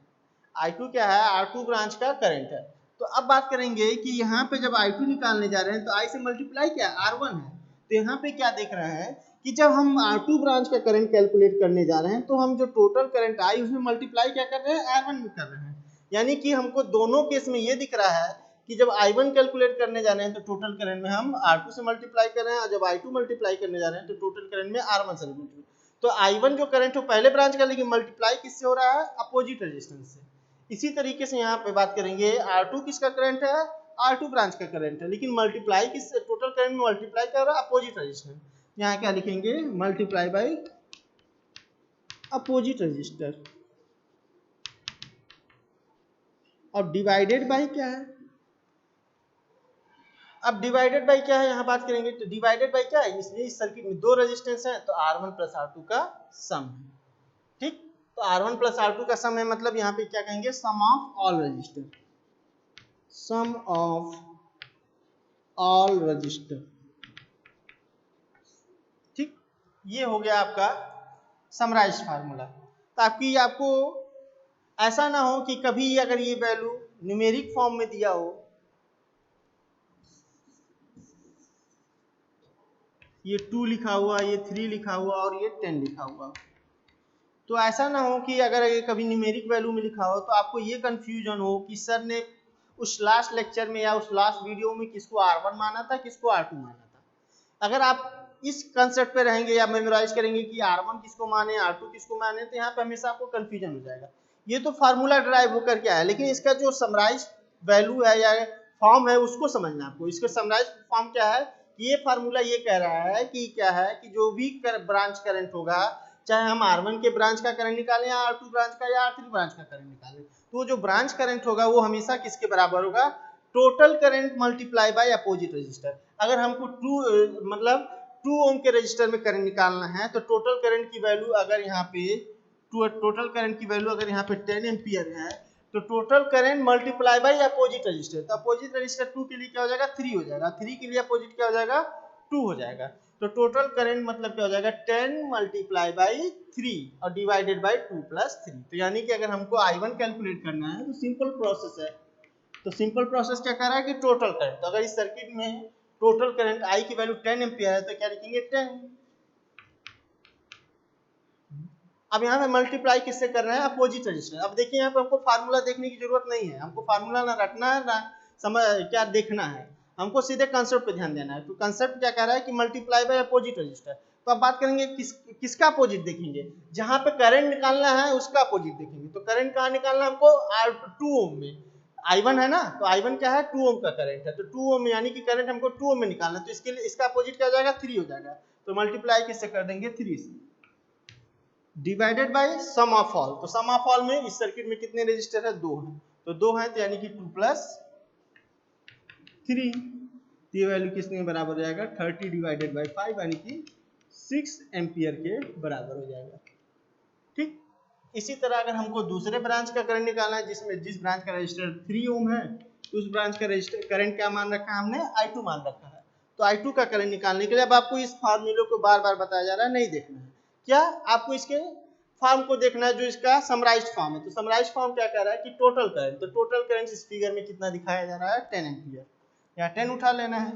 I2 क्या है R2 ब्रांच का करंट है। तो अब बात करेंगे कि यहाँ पे जब I2 निकालने जा रहे हैं तो I से मल्टीप्लाई क्या R1 है। तो यहाँ पे क्या देख रहे हैं कि जब हम R2 ब्रांच का करंट कैलकुलेट करने जा रहे हैं तो हम जो टोटल करंट आई उसमें मल्टीप्लाई क्या कर रहे हैं R1 में कर रहे हैं। यानी कि हमको दोनों केस में ये दिख रहा है कि जब I1 कैलकुलेट करने जा रहे हैं तो टोटल करंट में हम R2 से मल्टीप्लाई कर रहे हैं और जब I2 मल्टीप्लाई करने जा रहे हैं तो टोटल करंट में R1 से मल्टीप्लाई। तो I1 जो करंट है पहले ब्रांच का, लेकिन मल्टीप्लाई किससे हो रहा है अपोजिट रेजिस्टेंस से। इसी तरीके से यहाँ पे बात करेंगे R2 किसका करंट है R2 ब्रांच का करंट है, लेकिन मल्टीप्लाई किस टोटल करंट में मल्टीप्लाई कर रहा है अपोजिट रेजिस्टेंस। यहाँ क्या लिखेंगे मल्टीप्लाई बाई अपोजिट रेजिस्टर। और डिवाइडेड बाई क्या है, अब डिवाइडेड बाई क्या है यहाँ बात करेंगे तो डिवाइडेड बाई क्या है, इसलिए इस सर्किट में दो रेजिस्टेंस है तो R1 प्लस R2 का सम है, ठीक। तो R1 प्लस R2 का सम है मतलब यहाँ पे क्या कहेंगे sum of all resistor, sum of all resistor, ठीक। ये हो गया आपका समराइज्ड फार्मूला। तो आपको ऐसा ना हो कि कभी अगर ये वैल्यू न्यूमेरिक फॉर्म में दिया हो, ये 2 लिखा हुआ, ये 3 लिखा हुआ और ये 10 लिखा हुआ, तो ऐसा ना हो कि अगर ये कभी न्यूमेरिक वैल्यू में लिखा हो तो आपको ये कंफ्यूजन हो कि सर ने उस लास्ट लेक्चर में या उस लास्ट वीडियो में किसको R1 माना था किसको R2 माना था। अगर आप इस कंसेप्ट पे रहेंगे या मेमोराइज करेंगे कि R1 किसको माने R2 किसको माने तो यहाँ पे हमेशा आपको कंफ्यूजन हो जाएगा। ये तो फार्मूला ड्राइव होकर के आया, लेकिन इसका जो समराइज वैल्यू है या फॉर्म है उसको समझना आपको। इसका समराइज फॉर्म क्या है, ये फार्मूला ये कह रहा है कि क्या है कि जो भी ब्रांच करंट होगा, चाहे हम R1 के ब्रांच का करंट निकालें या R2 ब्रांच का या R3 ब्रांच का करंट निकालें, तो जो ब्रांच करंट होगा वो हमेशा किसके बराबर होगा, total current multiply by opposite resistor. अगर हमको 2 ओम के रेजिस्टर में करंट निकालना है तो टोटल करंट की वैल्यू अगर यहाँ पे 10 एम्पियर है तो total current multiply by opposite resistor. तो अपोजिट रेजिस्टर 2 के लिए क्या हो जाएगा 3 हो जाएगा, 3 के लिए अपोजिट क्या हो जाएगा 2 हो जाएगा। तो टोटल करंट मतलब क्या हो जाएगा 10 मल्टीप्लाई बाई 3 और डिवाइडेड बाई 2 प्लस 3। तो यानी कि अगर हमको I1 कैलकुलेट करना है तो सिंपल प्रोसेस है। तो सिंपल प्रोसेस क्या कर रहा है कि टोटल करंट, तो अगर इस सर्किट में टोटल करंट I की वैल्यू 10 एम्पियर है तो क्या लिखेंगे 10। अब यहाँ पे मल्टीप्लाई किससे कर रहे हैं अपोजिट रेजिस्टेंस। अब देखिए यहाँ पे हमको फार्मूला देखने की जरूरत नहीं है, हमको फार्मूला ना रटना है ना समझ क्या देखना है, हमको सीधे कंसेप्ट पे ध्यान देना है। तो कंसेप्ट क्या कह रहा है कि मल्टीप्लाई बाय अपोजिट रेजिस्टर। तो अब बात करेंगे किसका अपोजिट देखेंगे, जहां पे करंट निकालना है उसका अपोजिट देखेंगे। तो करंट कहाँ निकालना है हमको R2 ओम में, I1 है ना, तो I1 क्या है 2 ओम का करंट है, तो 2 ओम यानी कि करंट हमको 2 ओम में निकालना है, तो इसके लिए इसका अपोजिट क्या हो जाएगा 3 हो जाएगा। तो मल्टीप्लाई किससे कर देंगे 3 से, divided by sum of all. तो सम ऑफ ऑल में इस सर्किट में कितने रेजिस्टर है 2 हैं, तो 2 हैं तो यानी कि 2 प्लस 3, ये वैल्यू किसके बराबर हो जाएगा 30 डिवाइडेड बाय 5 यानी कि 6 एम्पियर के बराबर हो जाएगा, ठीक। इसी तरह अगर हमको दूसरे ब्रांच का करंट निकालना है जिस ब्रांच का रजिस्टर 3 ओम है तो उस ब्रांच का रजिस्टर करंट क्या मान रखा है हमने I2 मान रखा है। तो I2 का करंट निकालने के लिए अब आपको इस फार्मूले को बार बार बताया जा रहा है, नहीं देखना है, क्या आपको इसके फॉर्म को देखना है जो इसका समराइज्ड फॉर्म है। तो समराइज्ड फॉर्म क्या कह रहा है कि टोटल करंट, तो टोटल करंट इस फिगर में कितना दिखाया जा रहा है 10 एम्पियर, या 10 उठा लेना है,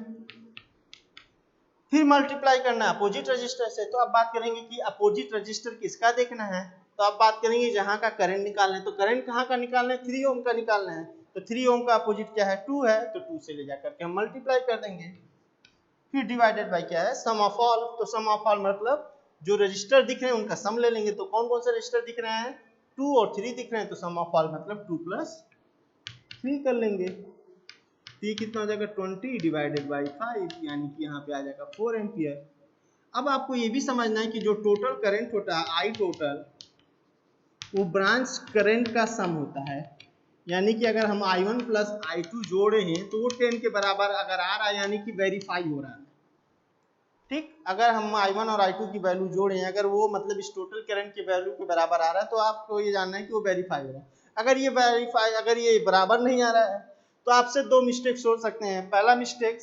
फिर मल्टीप्लाई करना है अपोजिट रजिस्टर से। तो अब बात करेंगे कि अपोजिट रजिस्टर किसका देखना है, तो अब बात करेंगे जहां का करंट निकालना है। तो करंट कहां का निकालना है 3 ओम का निकालना है, तो 3 ओम का अपोजिट क्या है 2 है, तो 2 से ले जाकर के हम मल्टीप्लाई कर देंगे। फिर डिवाइडेड बाय क्या है सम ऑफ ऑल, तो सम ऑफ ऑल मतलब जो रजिस्टर दिख रहे हैं उनका सम ले लेंगे। तो कौन कौन से रजिस्टर दिख रहे हैं 2 और 3 दिख रहे हैं, तो सम ऑफ ऑल मतलब 2 + 3 कर लेंगे। तो ये कितना हो जाएगा 20 डिवाइडेड बाई 5, यानी कि यहाँ पे आ जाएगा 4 एम्पियर। अब आपको ये भी समझना है कि जो टोटल करंट होता है आई टोटल, वो ब्रांच करंट का सम होता है। यानी कि अगर हम I1 + I2 जोड़े हैं तो वो 10 के बराबर अगर आ रहा है, यानी कि वेरीफाई हो रहा है। ठीक, अगर हम I1 और I2 की वैल्यू जोड़े हैं, अगर वो मतलब इस टोटल करंट की वैल्यू के बराबर आ रहा है, तो आपको ये जानना है कि वो वेरीफाई हो रहा है। अगर ये बराबर नहीं आ रहा है, तो आपसे 2 मिस्टेक सोच सकते हैं। पहला मिस्टेक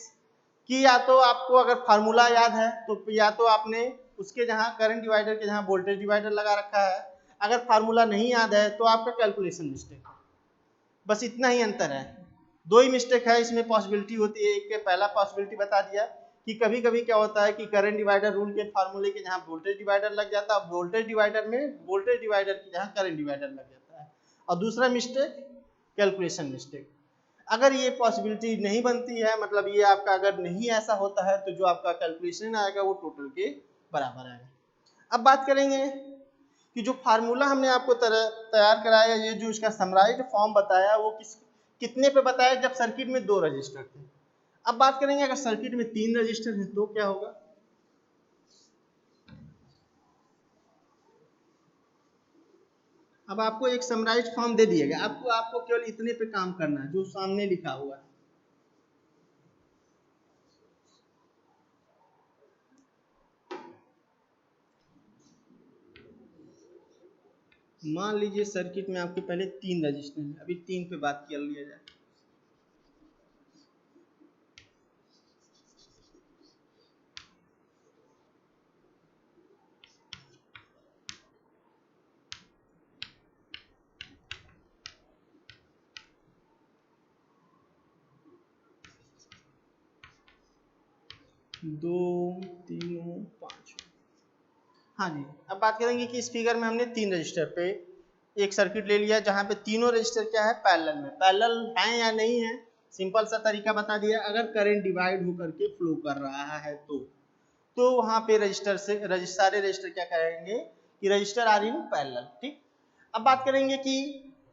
कि या तो आपको अगर फार्मूला याद है, तो या तो आपने उसके जहाँ करंट डिवाइडर के जहाँ वोल्टेज डिवाइडर लगा रखा है। अगर फार्मूला नहीं याद है तो आपका कैलकुलेशन मिस्टेक है। बस इतना ही अंतर है, 2 ही मिस्टेक है इसमें पॉसिबिलिटी होती है। एक के पहला पॉसिबिलिटी बता दिया कि कभी कभी क्या होता है कि करंट डिवाइडर रूल के फार्मूले के जहाँ वोल्टेज डिवाइडर लग जाता है, वोल्टेज डिवाइडर में वोल्टेज डिवाइडर की जहाँ करंट डिवाइडर लग जाता है। और दूसरा मिस्टेक कैलकुलेशन मिस्टेक। अगर ये पॉसिबिलिटी नहीं बनती है, मतलब ये आपका अगर नहीं ऐसा होता है, तो जो आपका कैलकुलेशन आएगा वो टोटल के बराबर आएगा। अब बात करेंगे कि जो फार्मूला हमने आपको तैयार कराया, ये जो इसका समराइज्ड फॉर्म बताया, वो कितने पे बताया जब सर्किट में 2 रजिस्टर थे। अब बात करेंगे अगर सर्किट में 3 रजिस्टर हैं तो क्या होगा। अब आपको एक समराइज्ड फॉर्म दे दिया गया, आपको केवल इतने पे काम करना है जो सामने लिखा हुआ है। मान लीजिए सर्किट में आपके पहले 3 रजिस्टर हैं, अभी 3 पे बात कर लिया जाए। दो, तीन, 5। हाँ जी, अब बात करेंगे कि इस फिगर में हमने 3 रजिस्टर पे एक सर्किट ले लिया, जहाँ पे तीनों रजिस्टर क्या है पैरेलल में। पैरेलल है या नहीं है, सिंपल सा तरीका बता दिया। अगर करंट डिवाइड होकर के फ्लो कर रहा है तो वहाँ पे सारे रजिस्टर क्या करेंगे कि रजिस्टर आर इन पैरेलल। ठीक, अब बात करेंगे कि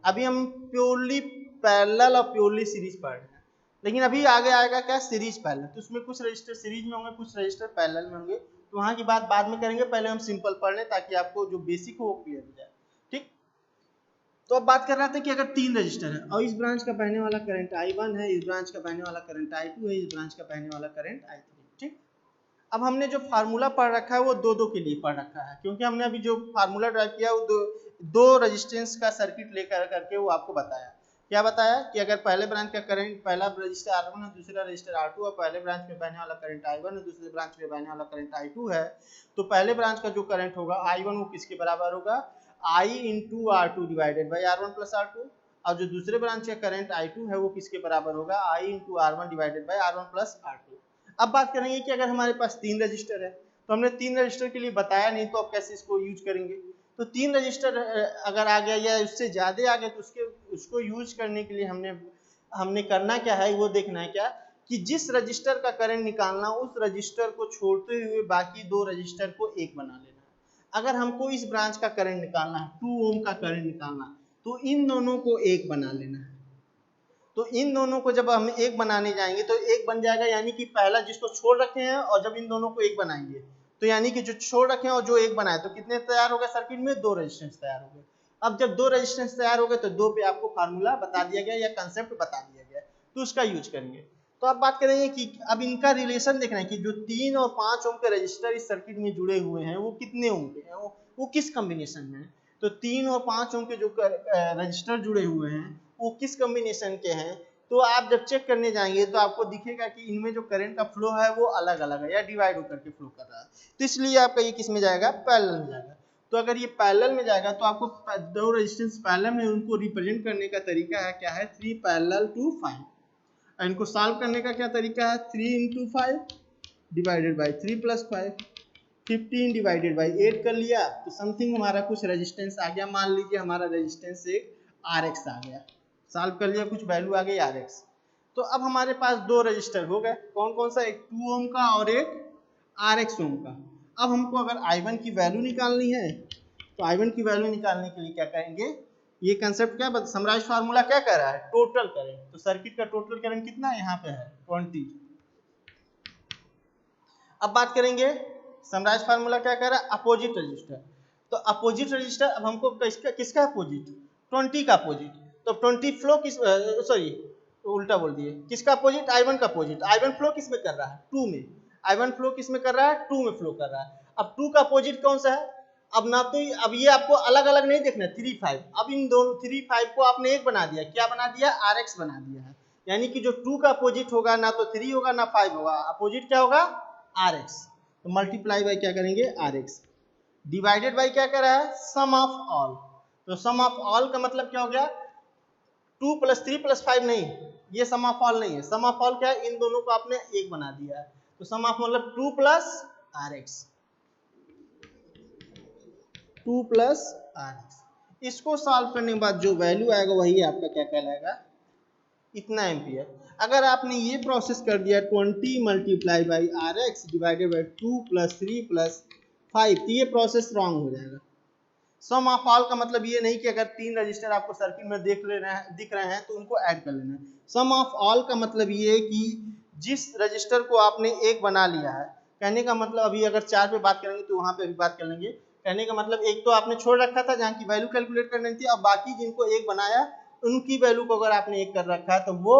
अभी हम प्योरली पैरेलल और प्योरली सीरीज पढ़ रहे हैं, लेकिन अभी आगे आएगा क्या सीरीज पैरेलल। तो उसमें कुछ रजिस्टर सीरीज में होंगे, कुछ रजिस्टर पैरेलल में होंगे। तो वहाँ की बात बाद में करेंगे, पहले हम सिंपल पढ़ लें ताकि आपको जो बेसिक हो वो क्लियर हो जाए। ठीक, तो अब बात कर रहे थे कि अगर 3 रजिस्टर है और इस ब्रांच का बहने वाला करंट I1 है, इस ब्रांच का बहने वाला करंट I2 है, इस ब्रांच का बहने वाला करंट I3। ठीक, अब हमने जो फार्मूला पढ़ रखा है वो दो के लिए पढ़ रखा है, क्योंकि हमने अभी जो फार्मूला ड्राइव किया वो दो रेजिस्टेंस का सर्किट लेकर करके वो आपको बताया। क्या बताया कि अगर पहले ब्रांच का करंट, पहला रजिस्टर R1 है, दूसरा रजिस्टर R2 है, पहले ब्रांच में बहने वाला करंट I1 है, दूसरे ब्रांच में बहने वाला करंट I2 है, तो पहले ब्रांच का जो करंट होगा I1 वो किसके बराबर होगा I × R2 divided by R1 + R2। और जो दूसरे ब्रांच का करंट I2 है वो किसके बराबर होगा I × R1 divided by R1 + R2। अब बात करेंगे कि अगर हमारे पास 3 रजिस्टर है, तो हमने 3 रजिस्टर के लिए बताया नहीं, तो अब कैसे इसको यूज करेंगे। तो 3 रजिस्टर अगर आ गया या उससे ज़्यादा आ गया, तो उसको यूज करने के लिए हमने करना क्या है, वो देखना है क्या कि जिस रजिस्टर का करंट निकालना, उस रजिस्टर को छोड़ते हुए बाकी 2 रजिस्टर को एक बना लेना है। अगर हमको इस ब्रांच का करंट निकालना है, 2 ओम का करंट निकालना, तो इन दोनों को एक बना लेना है। तो इन दोनों को जब हम एक बनाने जाएंगे तो एक बन जाएगा, यानी कि पहला जिसको छोड़ रखे हैं, और जब इन दोनों को एक बनाएंगे तो यानी कि जो छोड़ रखे हैं और जो एक बनाए, तो कितने तैयार हो गए सर्किट में 2 रेजिस्टेंस तैयार हो गए। अब जब 2 रेजिस्टेंस तैयार हो गए तो 2 पे आपको फार्मूला बता दिया गया या कंसेप्ट बता दिया गया, तो उसका यूज करेंगे। तो अब बात करेंगे कि अब इनका रिलेशन देखना है कि जो 3 और 5 ओम के रजिस्टर इस सर्किट में जुड़े हुए हैं वो कितने ओम के हैं, वो किस कॉम्बिनेशन में है। तो 3 और 5 ओम के जो रजिस्टर जुड़े हुए हैं वो किस कॉम्बिनेशन के हैं, तो आप जब चेक करने जाएंगे तो आपको दिखेगा कि इनमें जो करंट का फ्लो है वो अलग अलग है या डिवाइड होकर के फ्लो कर रहा है। तो इसलिए आपका ये किस में जाएगा पैरेलल में जाएगा। तो अगर ये पैरेलल में जाएगा तो आपको 2 रेजिस्टेंस पैरेलल में उनको रिप्रेजेंट करने का तरीका है क्या है 3 पैरेलल टू 5। इनको सॉल्व करने का क्या तरीका है 3 × 5 डिवाइडेड बाई 3 + 5, 15 डिवाइडेड बाई 8 कर लिया, तो समथिंग हमारा कुछ रेजिस्टेंस आ गया। मान लीजिए हमारा रेजिस्टेंस एक RX आ गया। सॉल्व कर लिया, कुछ वैल्यू आ गई Rx। तो अब हमारे पास दो रजिस्टर हो गए, कौन कौन सा, एक 2 ओम का और एक Rx ओम का। अब हमको अगर I1 की वैल्यू निकालनी है तो I1 की वैल्यू निकालने के लिए क्या करेंगे, ये कंसेप्ट क्या समराइज फार्मूला क्या कह रहा है, टोटल करंट। तो सर्किट का टोटल करंट कितना है, यहाँ पे है 20। अब बात करेंगे समराइज फार्मूला क्या कह रहा है, अपोजिट रजिस्टर। तो अपोजिट रजिस्टर, अब हमको किसका अपोजिट, 20 का अपोजिट। तो 20 फ्लो किस, सॉरी उल्टा बोल दिए, किसका अपोजिट, I1 का अपोजिट। I1 फ्लो किस में कर रहा है, 2 में। I1 फ्लो किस में कर रहा है, 2 में फ्लो कर रहा है। अब 2 का अपोजिट कौन सा है, अब ना तो अब ये आपको अलग अलग नहीं देखना, 3 5। अब इन दोनों 3 5 को आपने एक बना दिया, क्या बना दिया, Rx बना दिया है। यानी कि जो 2 का अपोजिट होगा ना तो 3 होगा ना 5 होगा, अपोजिट क्या होगा, Rx। तो मल्टीप्लाई बाय क्या करेंगे, Rx, डिवाइडेड बाय क्या कर रहा है, सम ऑफ ऑल। तो सम ऑफ ऑल का मतलब क्या हो गया, 2 + 3 + 5 नहीं, ये सम ऑफ ऑल नहीं है। सम ऑफ ऑल क्या है, इन दोनों को आपने एक बना दिया है। तो सम ऑफ मतलब 2 + Rx, 2 + Rx। इसको सॉल्व करने के बाद जो वैल्यू आएगा वही आपका क्या कहलाएगा, इतना एम्पियर। अगर आपने ये प्रोसेस कर दिया 20 × Rx डिवाइडेड बाय 2 + 3 + 5, तो ये प्रोसेस रॉन्ग हो जाएगा। सम ऑफ ऑल का मतलब ये नहीं कि अगर 3 रजिस्टर आपको सर्किट में दिख रहे हैं तो उनको ऐड कर लेना है। सम ऑफ ऑल का मतलब ये है कि जिस रजिस्टर को आपने एक बना लिया है, कहने का मतलब, अभी अगर 4 पे बात करेंगे तो वहां पे भी बात कर लेंगे। कहने का मतलब एक तो आपने छोड़ रखा था जहाँ की वैल्यू कैलकुलेट करनी थी, अब बाकी जिनको एक बनाया उनकी वैल्यू को अगर आपने एक कर रखा है तो वो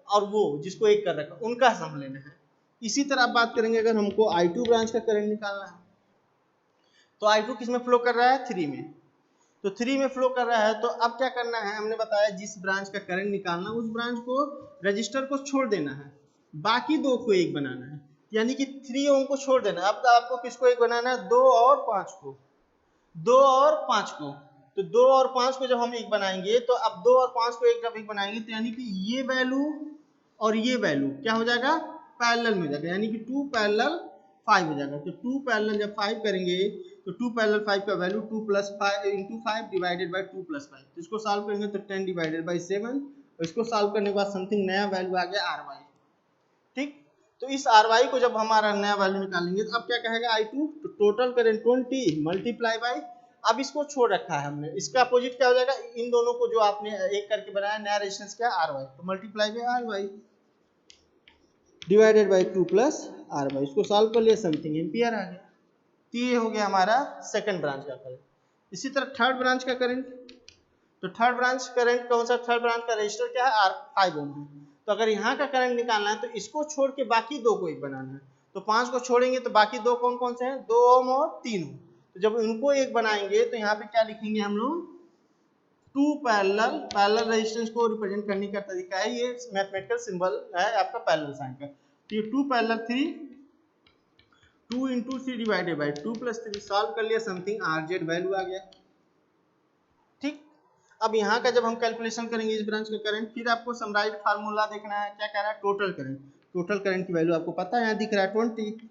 और वो जिसको एक कर रखा उनका सम लेना है। इसी तरह आप बात करेंगे, अगर हमको I2 ब्रांच का करंट निकालना है तो I2 किस में फ्लो कर रहा है, 3 में। तो 3 में फ्लो कर रहा है, तो अब क्या करना है, हमने बताया जिस ब्रांच का करंट निकालना उस ब्रांच को, रजिस्टर को छोड़ देना है, बाकी दो को एक बनाना है। यानी कि 3 ओम को छोड़ देना है। अब आपको किसको एक बनाना है, 2 और 5 को, 2 और 5 को। तो 2 और 5 को जब हम एक बनाएंगे, तो अब 2 और 5 को जब एक बनाएंगे तो यानी कि ये वैल्यू और ये वैल्यू क्या हो जाएगा, पैरेलल में हो जाएगा, यानी कि 2 × 5 हो जाएगा। तो 2 × जब 5 करेंगे तो 2 × 5 का वैल्यू 2 + 5 × 5 डिवाइडेड बाय 2 + 5। तो इसको सॉल्व करेंगे तो 10 डिवाइडेड बाय 7, और इसको सॉल्व करने के बाद समथिंग नया वैल्यू आ गया Ry। ठीक, तो इस Ry को जब हमारा नया वैल्यू निकालेंगे तो अब क्या कहेगा I2, तो टोटल करंट 20 मल्टीप्लाई बाय, अब इसको छोड़ रखा है हमने, इसका अपोजिट क्या हो जाएगा, इन दोनों को जो आपने एक करके बनाया नया रेजिस्टेंस क्या, Ry, तो multiply by Ry divided by 2 + Ry। इसको सॉल्व कर लिया, समथिंग एम्पियर आ गया। तो ये हो गया हमारा सेकंड ब्रांच का करंट। इसी तरह थर्ड ब्रांच का करंट, तो थर्ड ब्रांच करंट कौन सा, थर्ड ब्रांच का रजिस्टर क्या है, 5 ओम है। तो अगर यहाँ का करंट निकालना है तो इसको छोड़ के बाकी दो को एक बनाना है। तो 5 को छोड़ेंगे तो बाकी दो कौन कौन से हैं, 2 ओम और 3 ओम। तो जब उनको एक बनाएंगे तो यहाँ पे क्या लिखेंगे हम लोग, 2 पैरेलल रेजिस्टेंस को रिप्रेजेंट करने का तरीका है, ये मैथमेटिकल सिंबल है आपका पैरेलल साइन का। तो ये 2 × 3, 2 × 3 डिवाइडेड बाय 2 + 3, सॉल्व कर लिया, समथिंग Rz वैल्यू आ गया। ठीक, अब यहाँ का जब हम कैलकुलेशन करेंगे इस ब्रांच का करंट, फिर आपको समराइज फार्मूला देखना है, क्या कह रहा है, टोटल करंट। टोटल करंट की वैल्यू आपको पता है, यहाँ दिख रहा है 20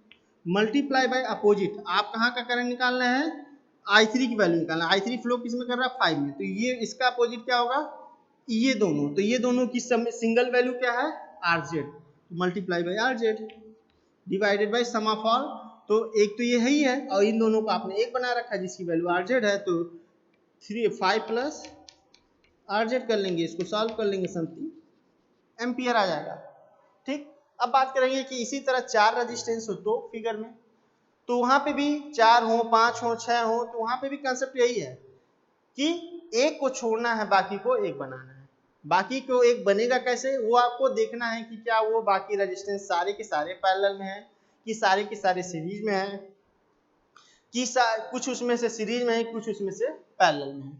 मल्टीप्लाई बाय अपोजिट। आप कहाँ का करंट निकालना है, I3 की वैल्यू निकालना है। I3 फ्लो किस में कर रहा है, 5 में। तो ये इसका अपोजिट क्या होगा, ये दोनों, तो ये दोनों की सिंगल वैल्यू क्या है, Rz, multiply by Rz divided by sum of all. तो एक तो ये ही है और इन दोनों को आपने एक बना रखा है जिसकी वैल्यू Rz है, तो 5 + Rz कर लेंगे, इसको सॉल्व कर लेंगे, समथिंग एम्पियर आ जाएगा। ठीक, अब बात करेंगे कि इसी तरह 4 रेजिस्टेंस हो तो फिगर में, तो वहां पे भी 4 हो, 5 हो, 6 हो, तो वहां पे भी कंसेप्ट यही है कि एक को छोड़ना है, बाकी को एक बनाना है। बाकी को एक बनेगा कैसे, वो आपको देखना है कि क्या वो बाकी रेजिस्टेंस सारे के सारे पैरेलल में है, कि सारे के सारे सीरीज में है, कि कुछ उसमें से सीरीज में है, कुछ उसमें से पैरेलल में है।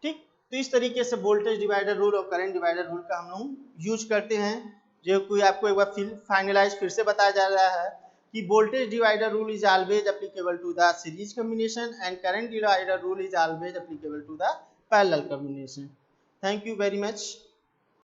ठीक, तो इस तरीके से वोल्टेज डिवाइडर रूल और करंट डिवाइडर रूल का हम लोग यूज करते हैं। जो कोई आपको एक बार फाइनलाइज फिर से बताया जा रहा है कि voltage divider rule is always applicable to the series combination and current divider rule is always applicable to the parallel combination. Thank you very much.